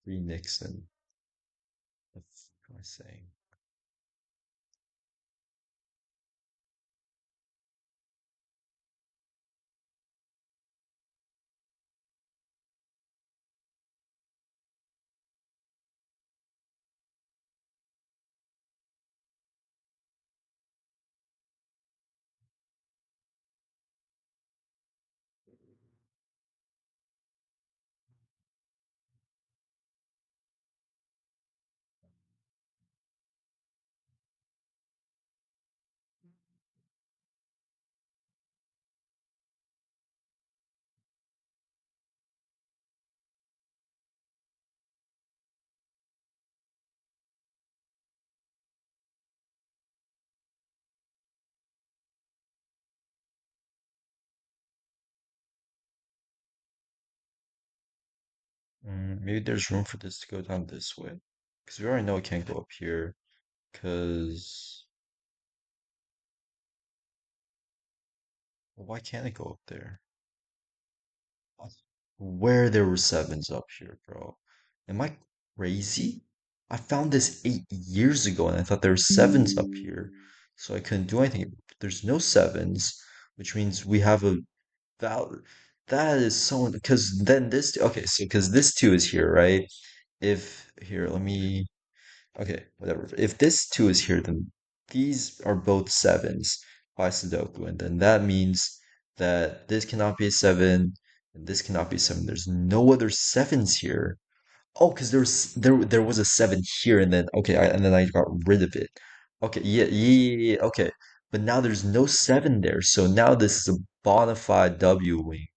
Free Nixon. What the fuck am I saying? Maybe there's room for this to go down this way. Because we already know it can't go up here. Because why can't it go up there? I Where there were sevens up here, bro? Am I crazy? I found this 8 years ago and I thought there were sevens up here. So I couldn't do anything. There's no sevens, which means we have a valid. That is so, because then this, okay, so because this two is here, right? If here, let me, okay, whatever. If this two is here, then these are both sevens by Sudoku, and then that means that this cannot be a seven, and this cannot be a seven. There's no other sevens here. Oh, because there was a seven here, and then okay, and then I got rid of it. Okay, yeah, okay. But now there's no seven there, so now this is a bona fide W wing.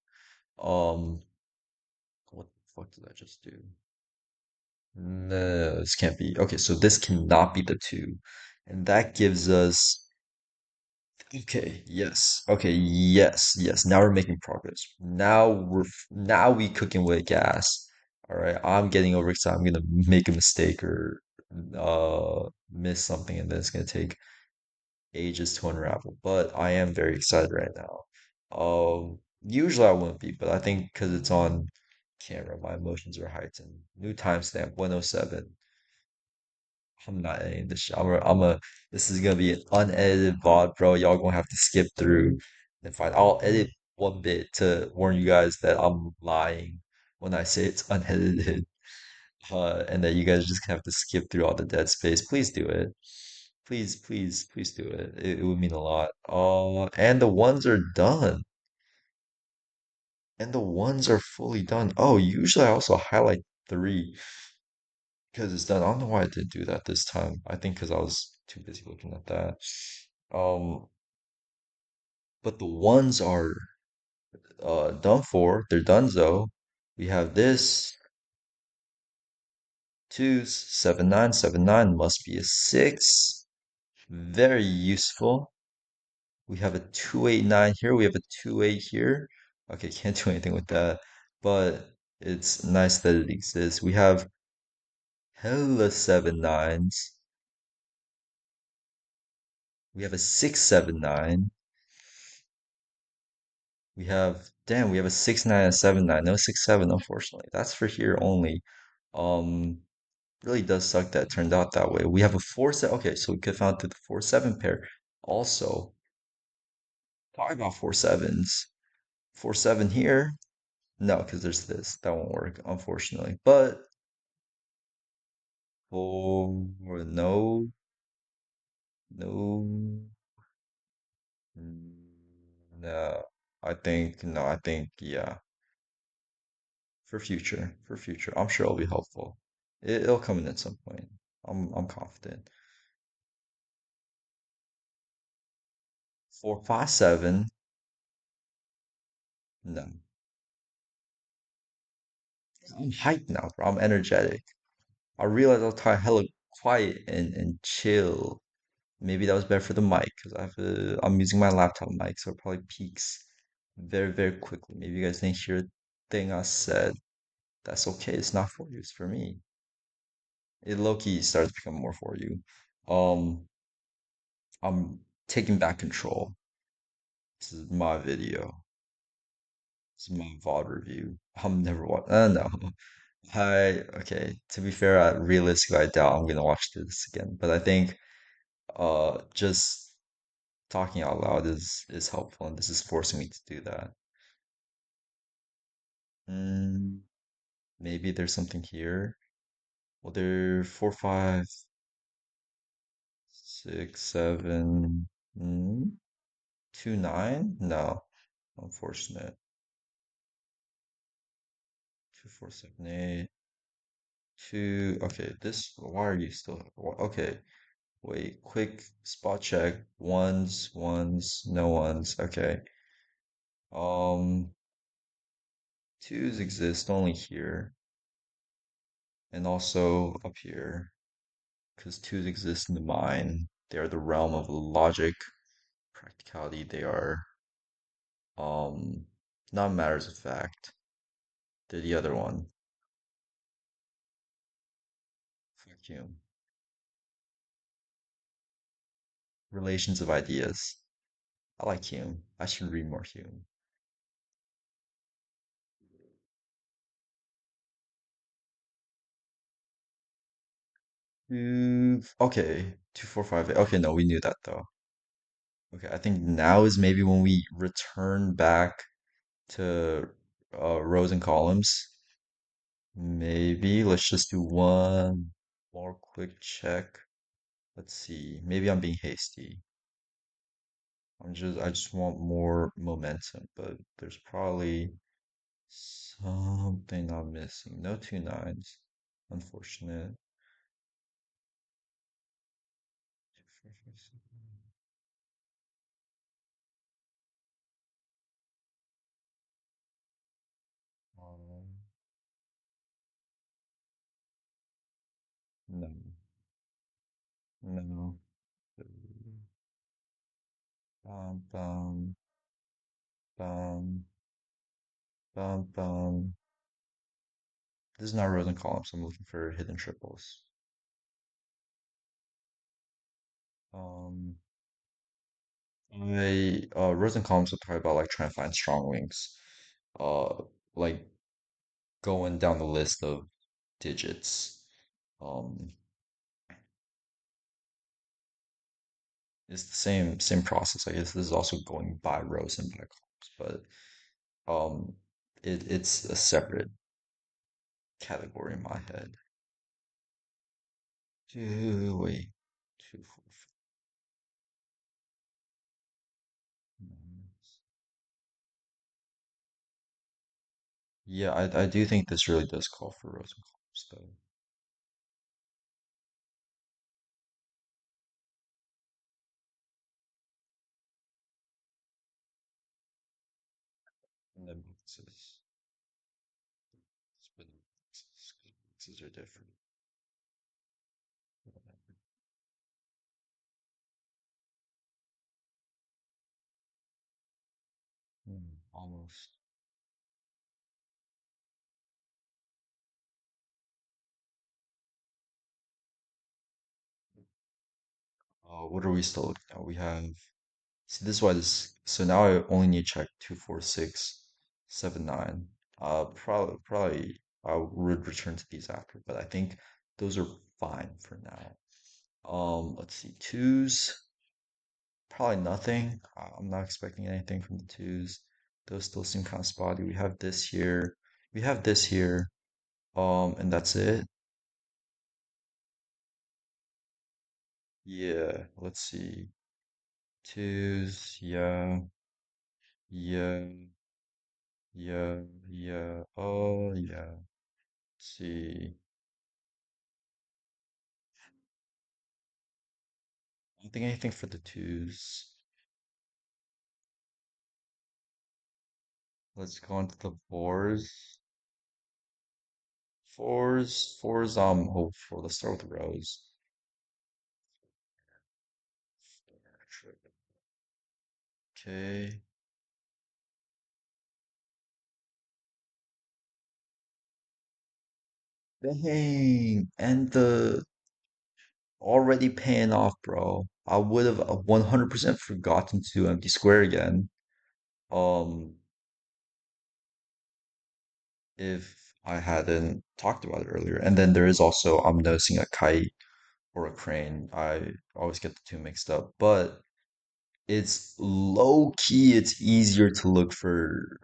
Um, what the fuck did I just do? No, this can't be. Okay, so this cannot be the two. And that gives us, okay, yes. Okay, yes. Now we're making progress. Now we cooking with gas. All right, I'm getting overexcited. I'm gonna make a mistake or miss something, and then it's gonna take ages to unravel. But I am very excited right now. Usually I wouldn't be, but I think because it's on camera, my emotions are heightened. New timestamp 107. I'm not editing this shit. This is gonna be an unedited VOD, bro. Y'all gonna have to skip through and find. I'll edit one bit to warn you guys that I'm lying when I say it's unedited, and that you guys just have to skip through all the dead space. Please do it. Please do it. It would mean a lot. And the ones are done. And the ones are fully done. Oh, usually I also highlight three because it's done. I don't know why I did do that this time. I think because I was too busy looking at that. Um, but the ones are done for. They're donezo. We have this two seven nine seven nine must be a six. Very useful. We have a 289 here. We have a 28 here. Okay, can't do anything with that, but it's nice that it exists. We have hella seven nines. We have a 679. We have a 69 and a 79. No 67, unfortunately. That's for here only. Um, really does suck that it turned out that way. We have a 4 7. Okay, so we could have found through the 4 7 pair. Also, talk about 4 7s. 4 7 here. No, because there's this. That won't work, unfortunately. But for no, no, no. I think, yeah. For future. I'm sure it'll be helpful. It'll come in at some point. I'm confident. 4 5 7. No. I'm hyped now, bro. I'm energetic. I realized I was trying hella quiet and chill. Maybe that was better for the mic because I'm using my laptop mic, so it probably peaks. very, very quickly. Maybe you guys didn't hear a thing I said. That's okay. It's not for you. It's for me. It low-key starts becoming more for you. Um, I'm taking back control. This is my video. This is my VOD review. I'm never watch. No. Okay. To be fair, realistically, I doubt I'm gonna watch this again. But I think just talking out loud is helpful, and this is forcing me to do that. Mm, maybe there's something here. Well, there 4, 5, 6, 7, 2, 9? No, unfortunate. 2, 4, 7, 8. 2. Okay, this. Why are you still? Okay, wait. Quick spot check. Ones, ones, no ones. Okay. Um, twos exist only here and also up here because twos exist in the mind. They are the realm of logic, practicality. They are um not matters of fact. They're the other one. Fuck you. Relations of ideas. I like Hume. I should read more Hume. Okay, 2, 4, 5. Okay, no, we knew that though. Okay, I think now is maybe when we return back to rows and columns. Maybe let's just do one more quick check. Let's see. Maybe I'm being hasty. I just want more momentum, but there's probably something I'm missing. No 2 9s. Unfortunate. Um, no, no. Bum, bum, bum, bum, bum. This is not rows and columns. I'm looking for hidden triples. Um, rows and columns are probably about like trying to find strong links. Like going down the list of digits. Um, it's the same process. I guess this is also going by rows and by columns, but it's a separate category in my head. Wait, 2, 4, 5. Yeah, I do think this really does call for rows and columns, though. And then boxes, split boxes, 'cause boxes are different. Almost. What are we still looking at? We have. See, this is why this. So now I only need to check 2, 4, 6, 7, 9. Probably I would return to these after, but I think those are fine for now. Let's see, twos. Probably nothing. I'm not expecting anything from the twos. Those still seem kind of spotty. We have this here. We have this here. And that's it. Yeah, let's see. Twos. Yeah. Yeah. Yeah. Yeah. Oh, yeah. Let's see. I don't think anything for the twos. Let's go into the fours. Fours, hopeful. Let's start with rows. Okay. Dang. And the already paying off, bro. I would have 100% forgotten to do empty square again. Um, if I hadn't talked about it earlier. And then there is also, I'm noticing a kite or a crane. I always get the two mixed up, but it's low key, it's easier to look for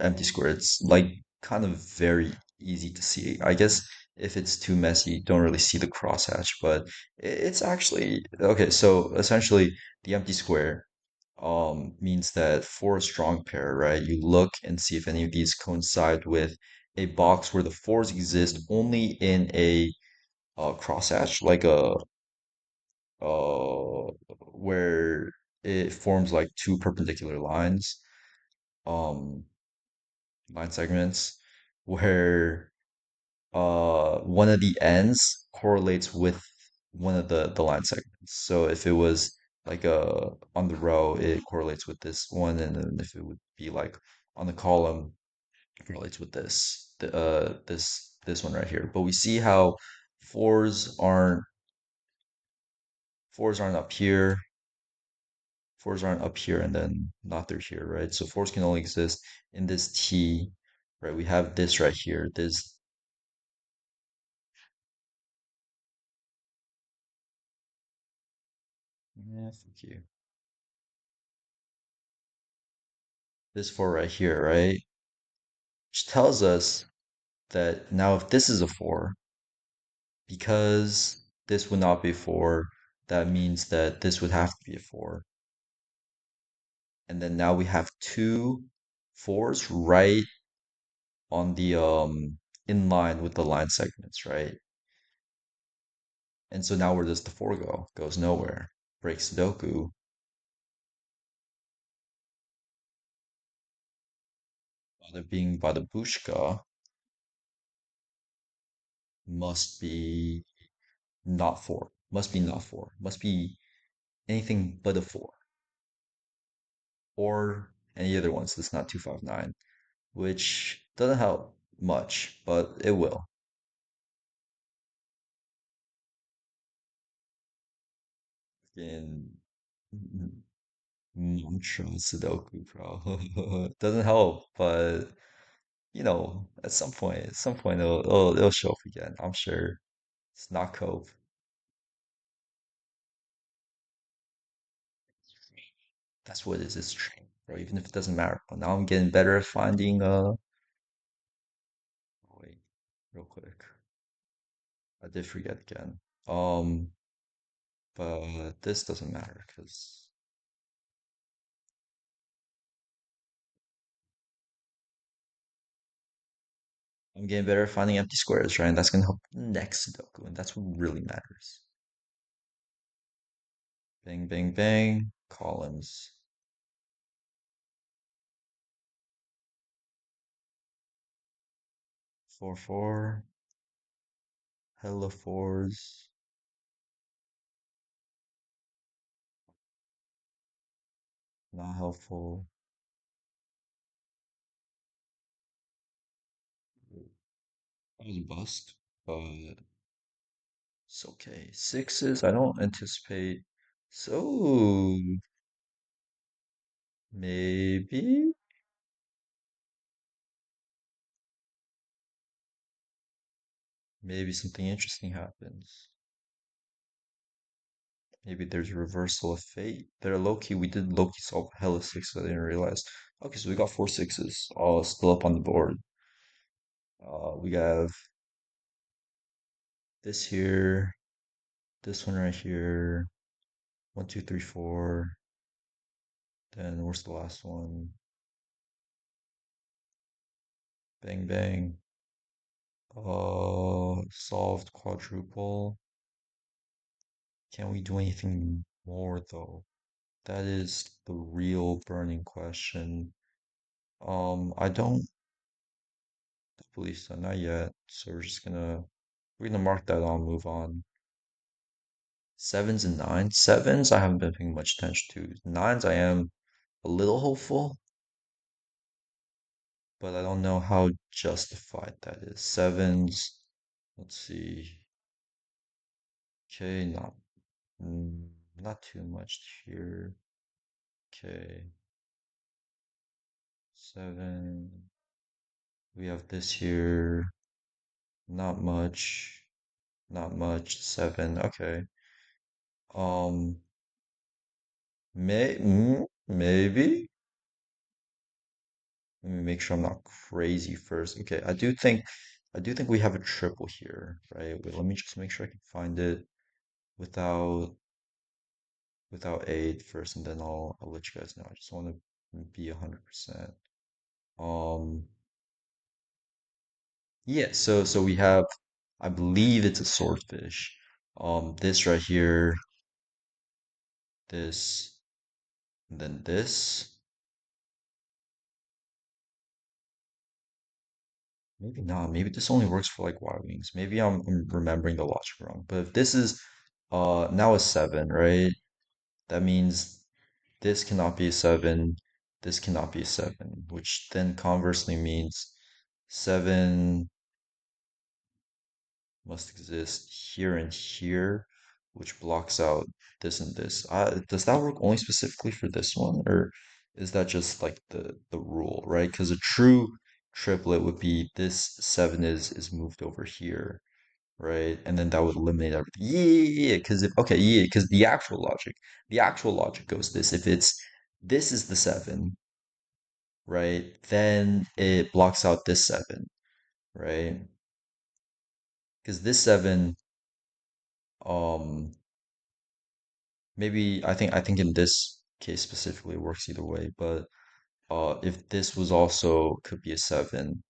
empty square. It's like kind of very easy to see. I guess if it's too messy, you don't really see the crosshatch, but it's actually okay. So essentially, the empty square means that for a strong pair, right, you look and see if any of these coincide with a box where the fours exist only in a crosshatch, like a where it forms like two perpendicular lines, um, line segments, where one of the ends correlates with one of the line segments. So if it was like on the row, it correlates with this one, and then if it would be like on the column, it correlates with this one right here. But we see how fours aren't fours aren't up here, fours aren't up here, and then not through here, right? So fours can only exist in this T, right? We have this right here. This, yeah, fuck you. This four right here, right? Which tells us that now if this is a four, because this would not be a four, that means that this would have to be a four. And then now we have two fours right on the in line with the line segments, right? And so now where does the four go? Goes nowhere. Breaks Sudoku. Bada bing, bada bushka must be not four. Must be not four. Must be anything but a four. Or any other ones that's not 259, which doesn't help much, but it will. In mantra Sudoku, bro. Doesn't help, but at some point it'll show up again. I'm sure. It's not cope. That's what it is. It's training, bro. Even if it doesn't matter. But now I'm getting better at finding. Wait, real quick. I did forget again. Um, but this doesn't matter because I'm getting better at finding empty squares, right? And that's gonna help next Sudoku, and that's what really matters. Bang, bang, bang. Columns. 4, 4. Hella fours. Not helpful. That was a bust, but it's okay. Sixes, I don't anticipate. So maybe, maybe something interesting happens. Maybe there's a reversal of fate. There, low-key, we did low-key solve hella sixes. I didn't realize. Okay, so we got four sixes, all still up on the board. We have this here, this one right here. One, two, three, four. Then where's the last one? Bang, bang. Solved quadruple. Can we do anything more though? That is the real burning question. I don't believe so, not yet. So we're gonna mark that on, move on. Sevens and nines. Sevens, I haven't been paying much attention to. Nines, I am a little hopeful, but I don't know how justified that is. Sevens. Let's see. Okay, not too much here. Okay, 7. We have this here. Not much. Not much. 7. Okay. Um, maybe. Let me make sure I'm not crazy first. Okay, I do think we have a triple here, right? Wait, let me just make sure I can find it without aid first, and then I'll let you guys know. I just want to be 100%. Um, yeah. So we have, I believe it's a swordfish. This right here, this, and then this. Maybe not. Maybe this only works for like Y wings. Maybe I'm remembering the logic wrong. But if this is now a 7, right? That means this cannot be a 7, this cannot be a 7, which then conversely means 7 must exist here and here, which blocks out this and this. Does that work only specifically for this one, or is that just like the rule, right? Because a true triplet would be this 7 is moved over here, right? And then that would eliminate everything. Yeah, because if okay, yeah, because the actual logic goes this: if it's this is the 7, right? Then it blocks out this 7, right? Because this 7, um, maybe I think in this case specifically it works either way, but if this was also could be a 7,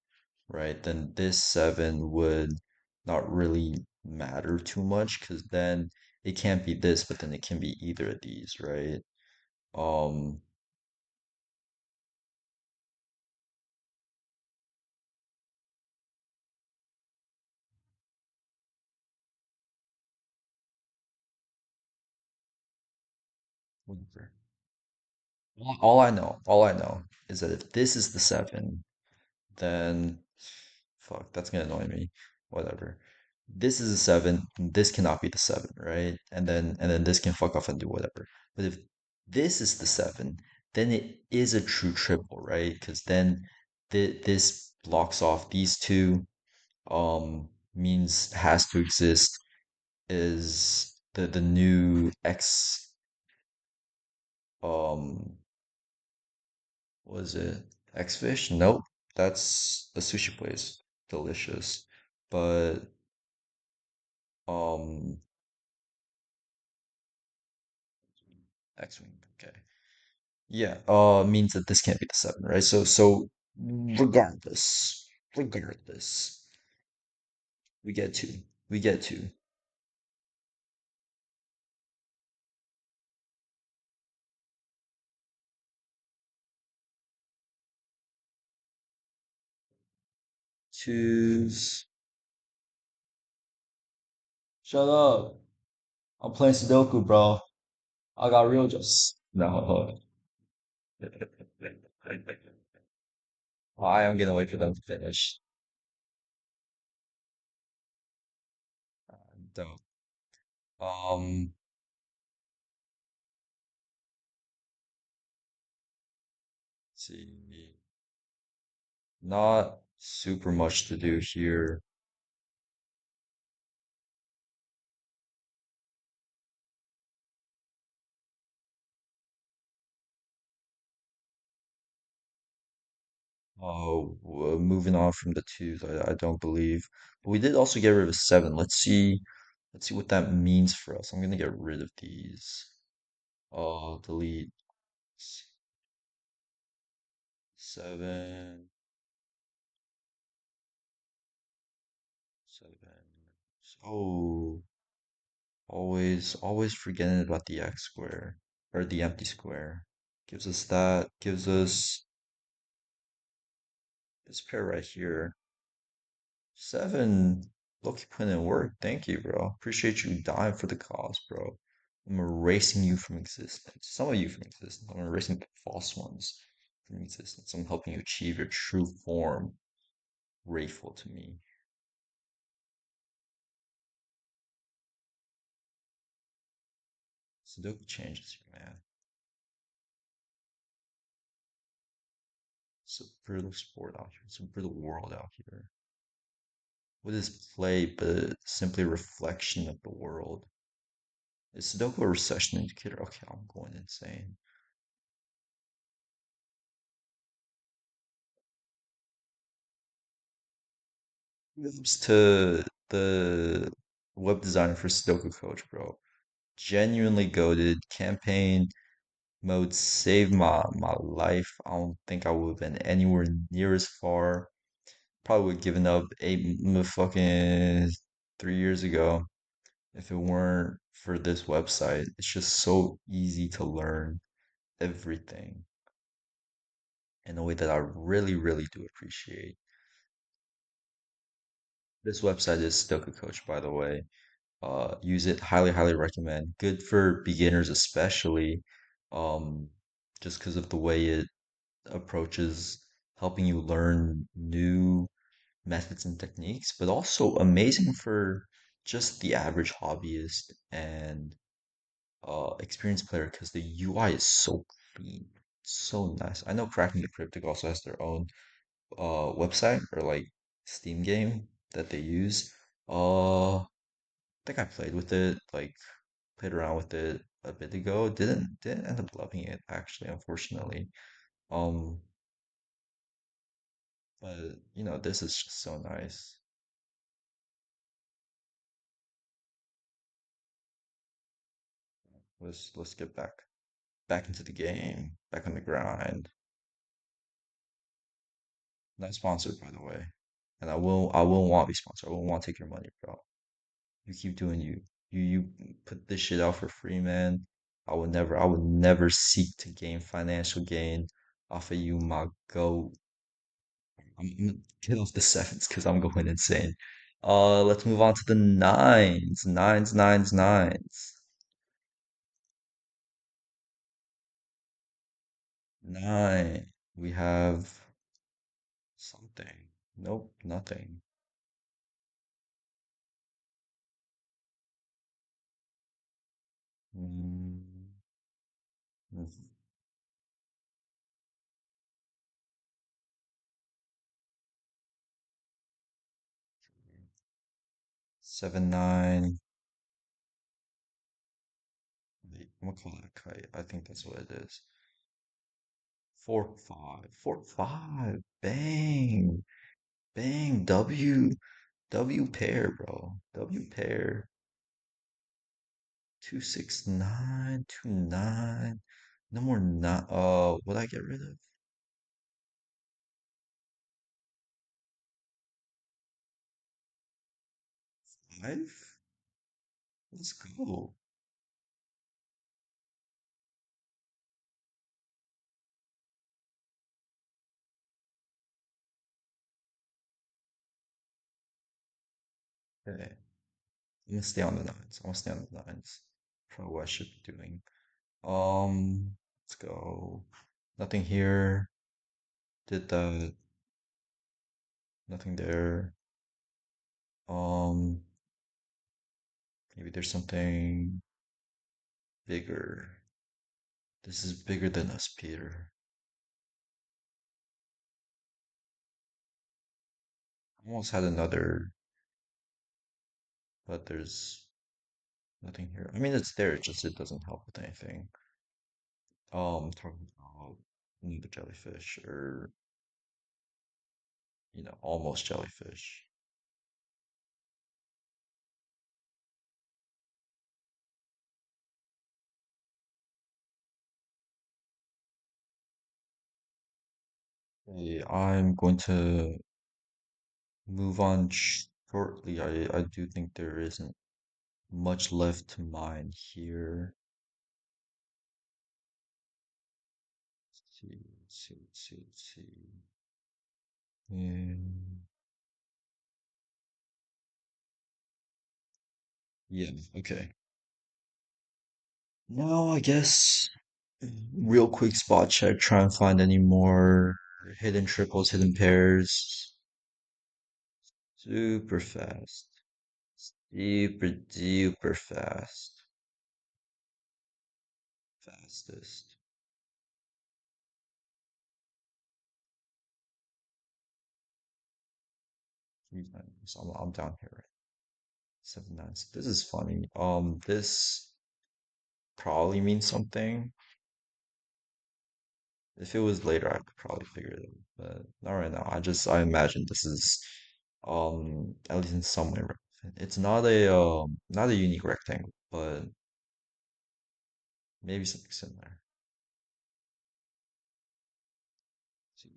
right? Then this 7 would not really matter too much because then it can't be this, but then it can be either of these, right? Um, whatever. All I know is that if this is the 7, then fuck, that's gonna annoy me. Whatever. This is a 7, this cannot be the 7, right? And then this can fuck off and do whatever. But if this is the 7, then it is a true triple, right? Because then this blocks off these two, means has to exist is the new X, um was it X fish? Nope. That's a sushi place. Delicious. But um X wing, okay. Yeah, means that this can't be the 7, right? So regardless, we get two. We get two. Twos. Shut up. I'm playing Sudoku, bro. I got real just. No. I am gonna wait for them to finish. Dope. Um, let's see. Not super much to do here. Moving on from the twos, I don't believe. But we did also get rid of a 7. Let's see what that means for us. I'm gonna get rid of these. Delete 7, 7. Oh, always forgetting about the X square or the empty square. Gives us that, gives us this pair right here. 7, look, you put in work. Thank you, bro. Appreciate you dying for the cause, bro. I'm erasing you from existence. Some of you from existence. I'm erasing the false ones from existence. I'm helping you achieve your true form. Grateful to me. Sudoku changes you, man. It's a brutal sport out here. It's a brutal world out here. What is play but simply a reflection of the world? Is Sudoku a recession indicator? Okay, I'm going insane. Props to the web designer for SudokuCoach, bro. Genuinely goated. Campaign mode saved my life. I don't think I would have been anywhere near as far. Probably would have given up fucking 3 years ago if it weren't for this website. It's just so easy to learn everything in a way that I really, really do appreciate. This website is SudokuCoach, by the way. Use it, highly, highly recommend. Good for beginners, especially, um, just because of the way it approaches helping you learn new methods and techniques, but also amazing for just the average hobbyist and experienced player because the UI is so clean, so nice. I know Cracking the Cryptic also has their own website or like Steam game that they use. I think I played with it, like played around with it a bit ago. Didn't end up loving it actually, unfortunately. Um, but this is just so nice. Let's get back into the game, back on the grind. Not sponsored, by the way. And I will want to be sponsored. I will want to take your money, bro. You keep doing you. You put this shit out for free, man. I would never seek to gain financial gain off of you, my goat. I'm gonna get off the sevens because I'm going insane. Let's move on to the nines. Nines, nines, nines. Nine. We have something. Nope, nothing. Mm, mm, 7, 9. Wait, I'm gonna call that a kite. I think that's what it is. 4, 5. 4, 5. Bang. Bang. W pair, bro. W pair. 2, 6, 9. 2, 9. No more not. What I get rid of? 5. Let's go. Okay. I'm gonna stay on the nines. I'm gonna stay on the nines. Probably what I should be doing. Let's go. Nothing here. Did that. Nothing there. Um, maybe there's something bigger. This is bigger than us, Peter. Almost had another, but there's nothing here. I mean, it's there, it's just it doesn't help with anything. Talking about the jellyfish, or almost jellyfish. Okay, I'm going to move on shortly. I do think there isn't much left to mine here. Let's see, let's see, let's see, let's see. And yeah, okay. Now I guess real quick spot check, try and find any more hidden triples, hidden pairs. Super fast. Super duper fast. Fastest. So I'm down here, right? 79. So this is funny. This probably means something. If it was later, I could probably figure it out, but not right now. I imagine this is at least in some way relevant. It's not a unique rectangle, but maybe something similar. See,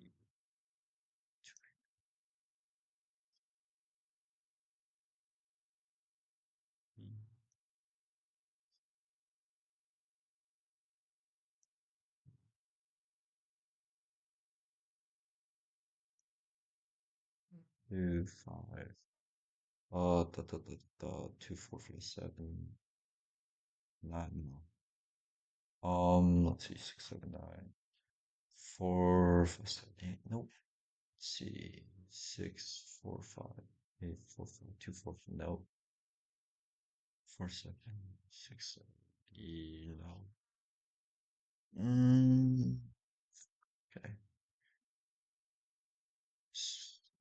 5. 2, 4, 5, 7, 9. No. Let's see, 6, 7, 9, 4, 5, 7, 8. Nope. Let's see, 6, 4, 5, 8, 4, 5, 2, 4. Nope. 4, 7, 6, 7, 8. No. Mm, okay.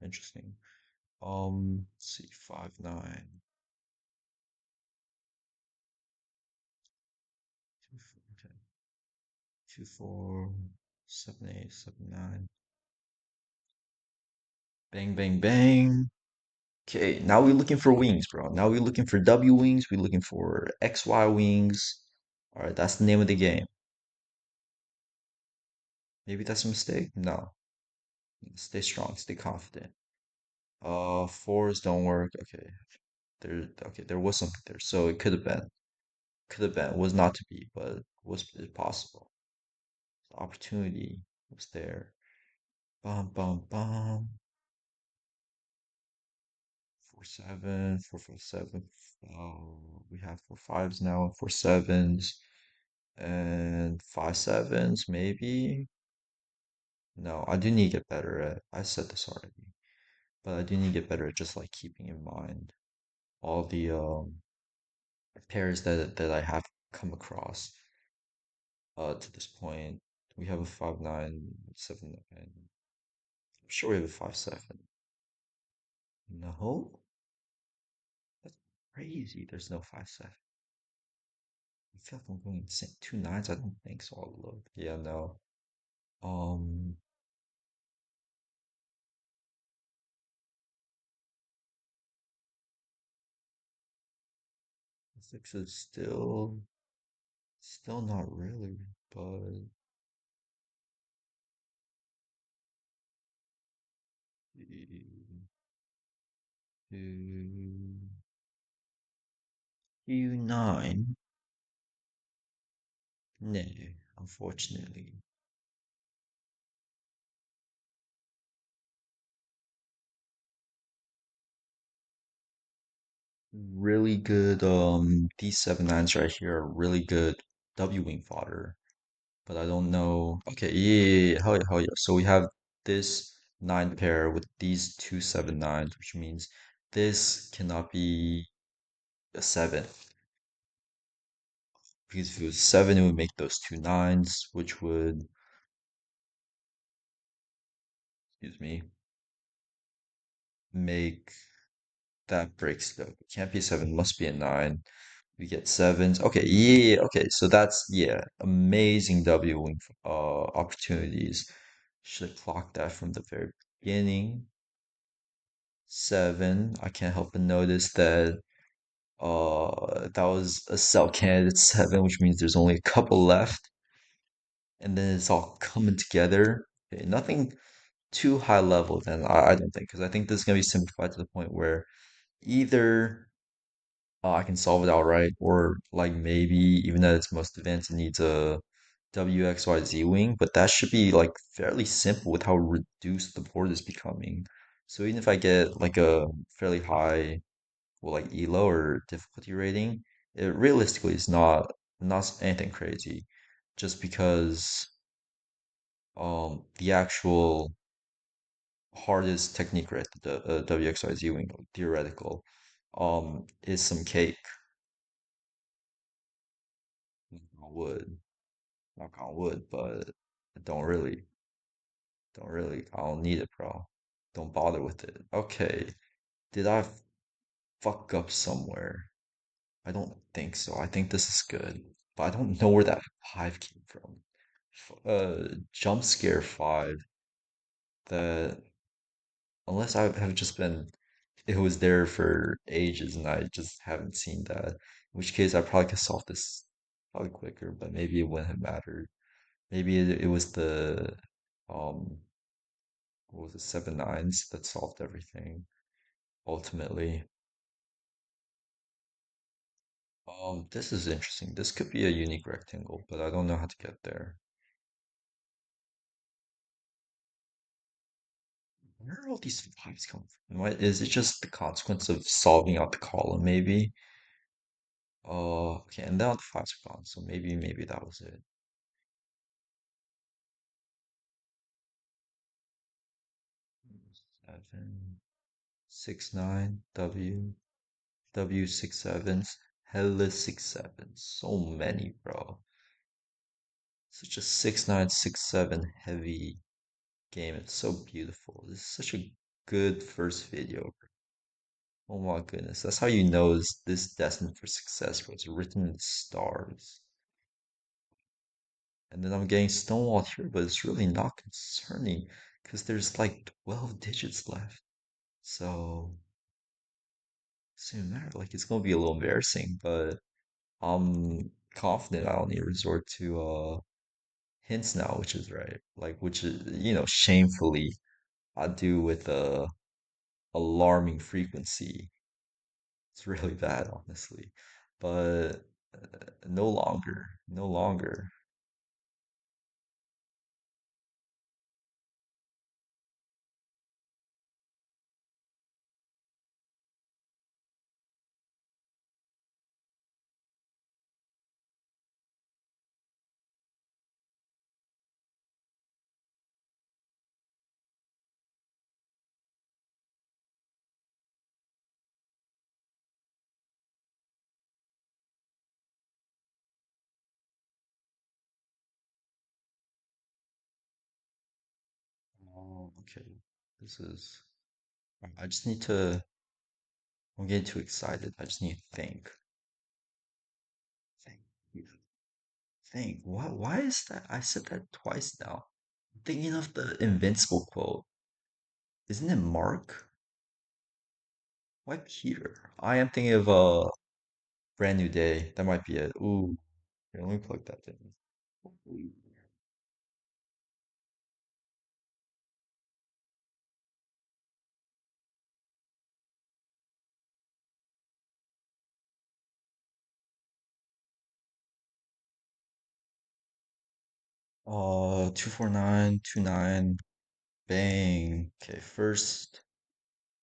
Interesting. Let's see, 5, 9, 2, 4, okay. 2, 4, 7, 8, 7, 9. Bang, bang, bang. Okay, now we're looking for wings, bro. Now we're looking for W wings. We're looking for XY wings. All right, that's the name of the game. Maybe that's a mistake? No. Stay strong, stay confident. Fours don't work. Okay, there was something there. So it could have been, was not to be, but was possible. The opportunity was there. Bum, bum, bum. 4, 7, 4, 5, 7. We have 4 fives now and 4 sevens. And 5 sevens, maybe? No, I do need to get better at, I said this already, but I do need to get better at just like keeping in mind all the pairs that I have come across to this point. We have a 5 9 7 9. I'm sure we have a 5 7. No, that's crazy. There's no 5 7. I feel like I'm going insane. Two nines? I don't think so. I'll look. Yeah, no. Um, six is still not really, but Q Q9. No, unfortunately. Really good these 7 9s right here are really good W wing fodder. But I don't know. Okay, yeah, hell yeah, hell yeah. So we have this 9 pair with these two 7 9s, which means this cannot be a 7. Because if it was 7, it would make those two nines, which would, excuse me, make that breaks though. It can't be a 7, must be a 9. We get sevens. Okay, yeah, okay. So that's yeah, amazing W wing opportunities. Should have clocked that from the very beginning. 7. I can't help but notice that that was a cell candidate 7, which means there's only a couple left, and then it's all coming together. Okay, nothing too high level then I don't think, because I think this is gonna be simplified to the point where either I can solve it outright, or like maybe even at its most advanced, it needs a WXYZ wing, but that should be like fairly simple with how reduced the board is becoming. So even if I get like a fairly high, well, like elo or difficulty rating, it realistically is not anything crazy, just because the actual hardest technique, right, the WXYZ wing, theoretical, is some cake. Knock on wood. knock on wood, but I don't really, I don't need it, bro. Don't bother with it. Okay, did I fuck up somewhere? I don't think so. I think this is good, but I don't know where that five came from. Jump scare five. That unless I have just been, it was there for ages and I just haven't seen that. In which case, I probably could solve this probably quicker, but maybe it wouldn't have mattered. Maybe it was the um, what was it, seven nines that solved everything ultimately. This is interesting. This could be a unique rectangle, but I don't know how to get there. Where are all these fives come from? What is it just the consequence of solving out the column, maybe? Oh, okay, and now the fives are gone, so maybe that was it. 7, 6, 9, W 6 7s, hella 6 7s. So many, bro. Such a 6 9 6 7 heavy game. It's so beautiful. This is such a good first video. Oh my goodness. That's how you know this destined for success, bro. It's written in the stars. And then I'm getting stonewalled here, but it's really not concerning because there's like 12 digits left. So, doesn't matter. Like, it's gonna be a little embarrassing, but I'm confident I don't need to resort to hints now, which is right. Like, which is, shamefully I do with a alarming frequency. It's really bad, honestly. But no longer, no longer. Oh, okay. This is. I just need to. I'm getting too excited. I just need to think. Think. Think. Why is that? I said that twice now. I'm thinking of the Invincible quote. Isn't it Mark? Why Peter? I am thinking of Brand New Day. That might be it. Ooh, here, let me plug that in. Ooh. 24929. Bang. Okay, first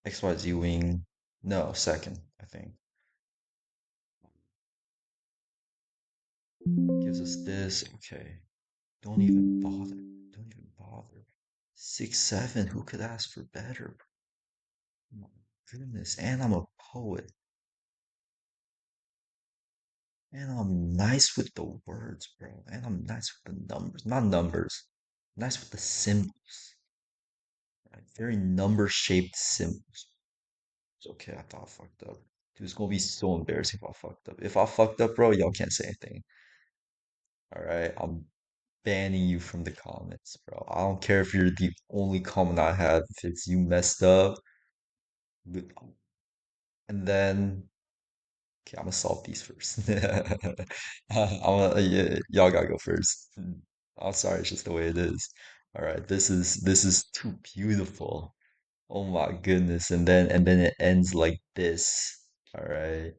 XYZ wing. No, second, I think. Gives us this. Okay. Don't even bother. Don't even bother. 6 7. Who could ask for better? My goodness. And I'm a poet. And I'm nice with the words, bro. And I'm nice with the numbers. Not numbers. Nice with the symbols. Right? Very number shaped symbols. It's okay. I thought I fucked up. Dude, it's gonna be so embarrassing if I fucked up. If I fucked up, bro, y'all can't say anything. All right. I'm banning you from the comments, bro. I don't care if you're the only comment I have. If it's you messed up, and then okay, I'm gonna solve these first. Y'all gotta go first. I'm sorry, it's just the way it is. All right, this is too beautiful. Oh my goodness, and then it ends like this. All right.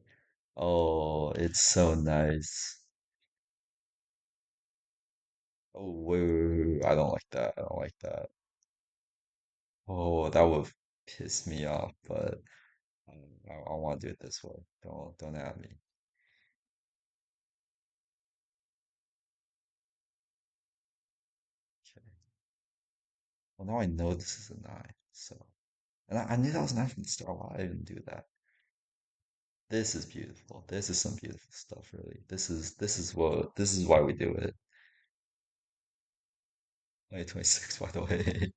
Oh, it's so nice. Oh, wait. I don't like that. I don't like that. Oh, that would piss me off, but I want to do it this way. Don't at me. Okay. Well, now I know this is a nine. So, and I knew that was a nine from the start. Why I even do that? This is beautiful. This is some beautiful stuff, really. This is why we do it. Wait, 26, by the way.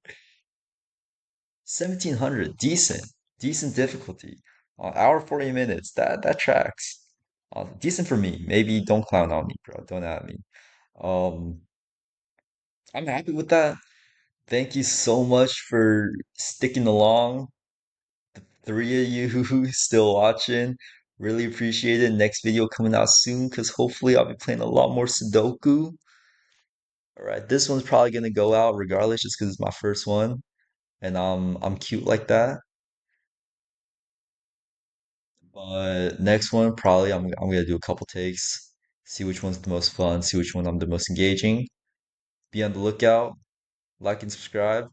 1700, decent. Decent difficulty. Hour 40 minutes. That tracks. Decent for me. Maybe don't clown on me, bro. Don't at me. Um, I'm happy with that. Thank you so much for sticking along. Three of you who still watching. Really appreciate it. Next video coming out soon because hopefully I'll be playing a lot more Sudoku. All right, this one's probably gonna go out regardless just because it's my first one and I'm cute like that. But next one probably I'm gonna do a couple takes, see which one's the most fun, see which one I'm the most engaging. Be on the lookout, like and subscribe.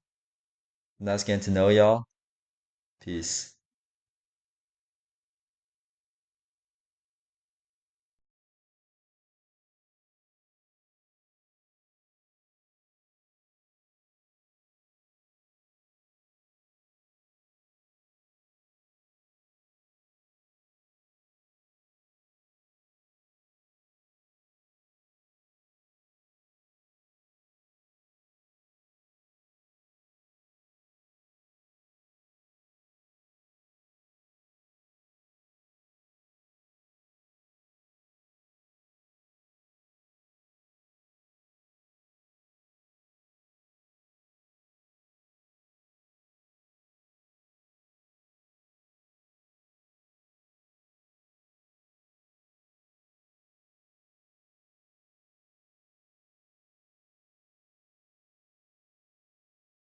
Nice getting to know y'all. Peace.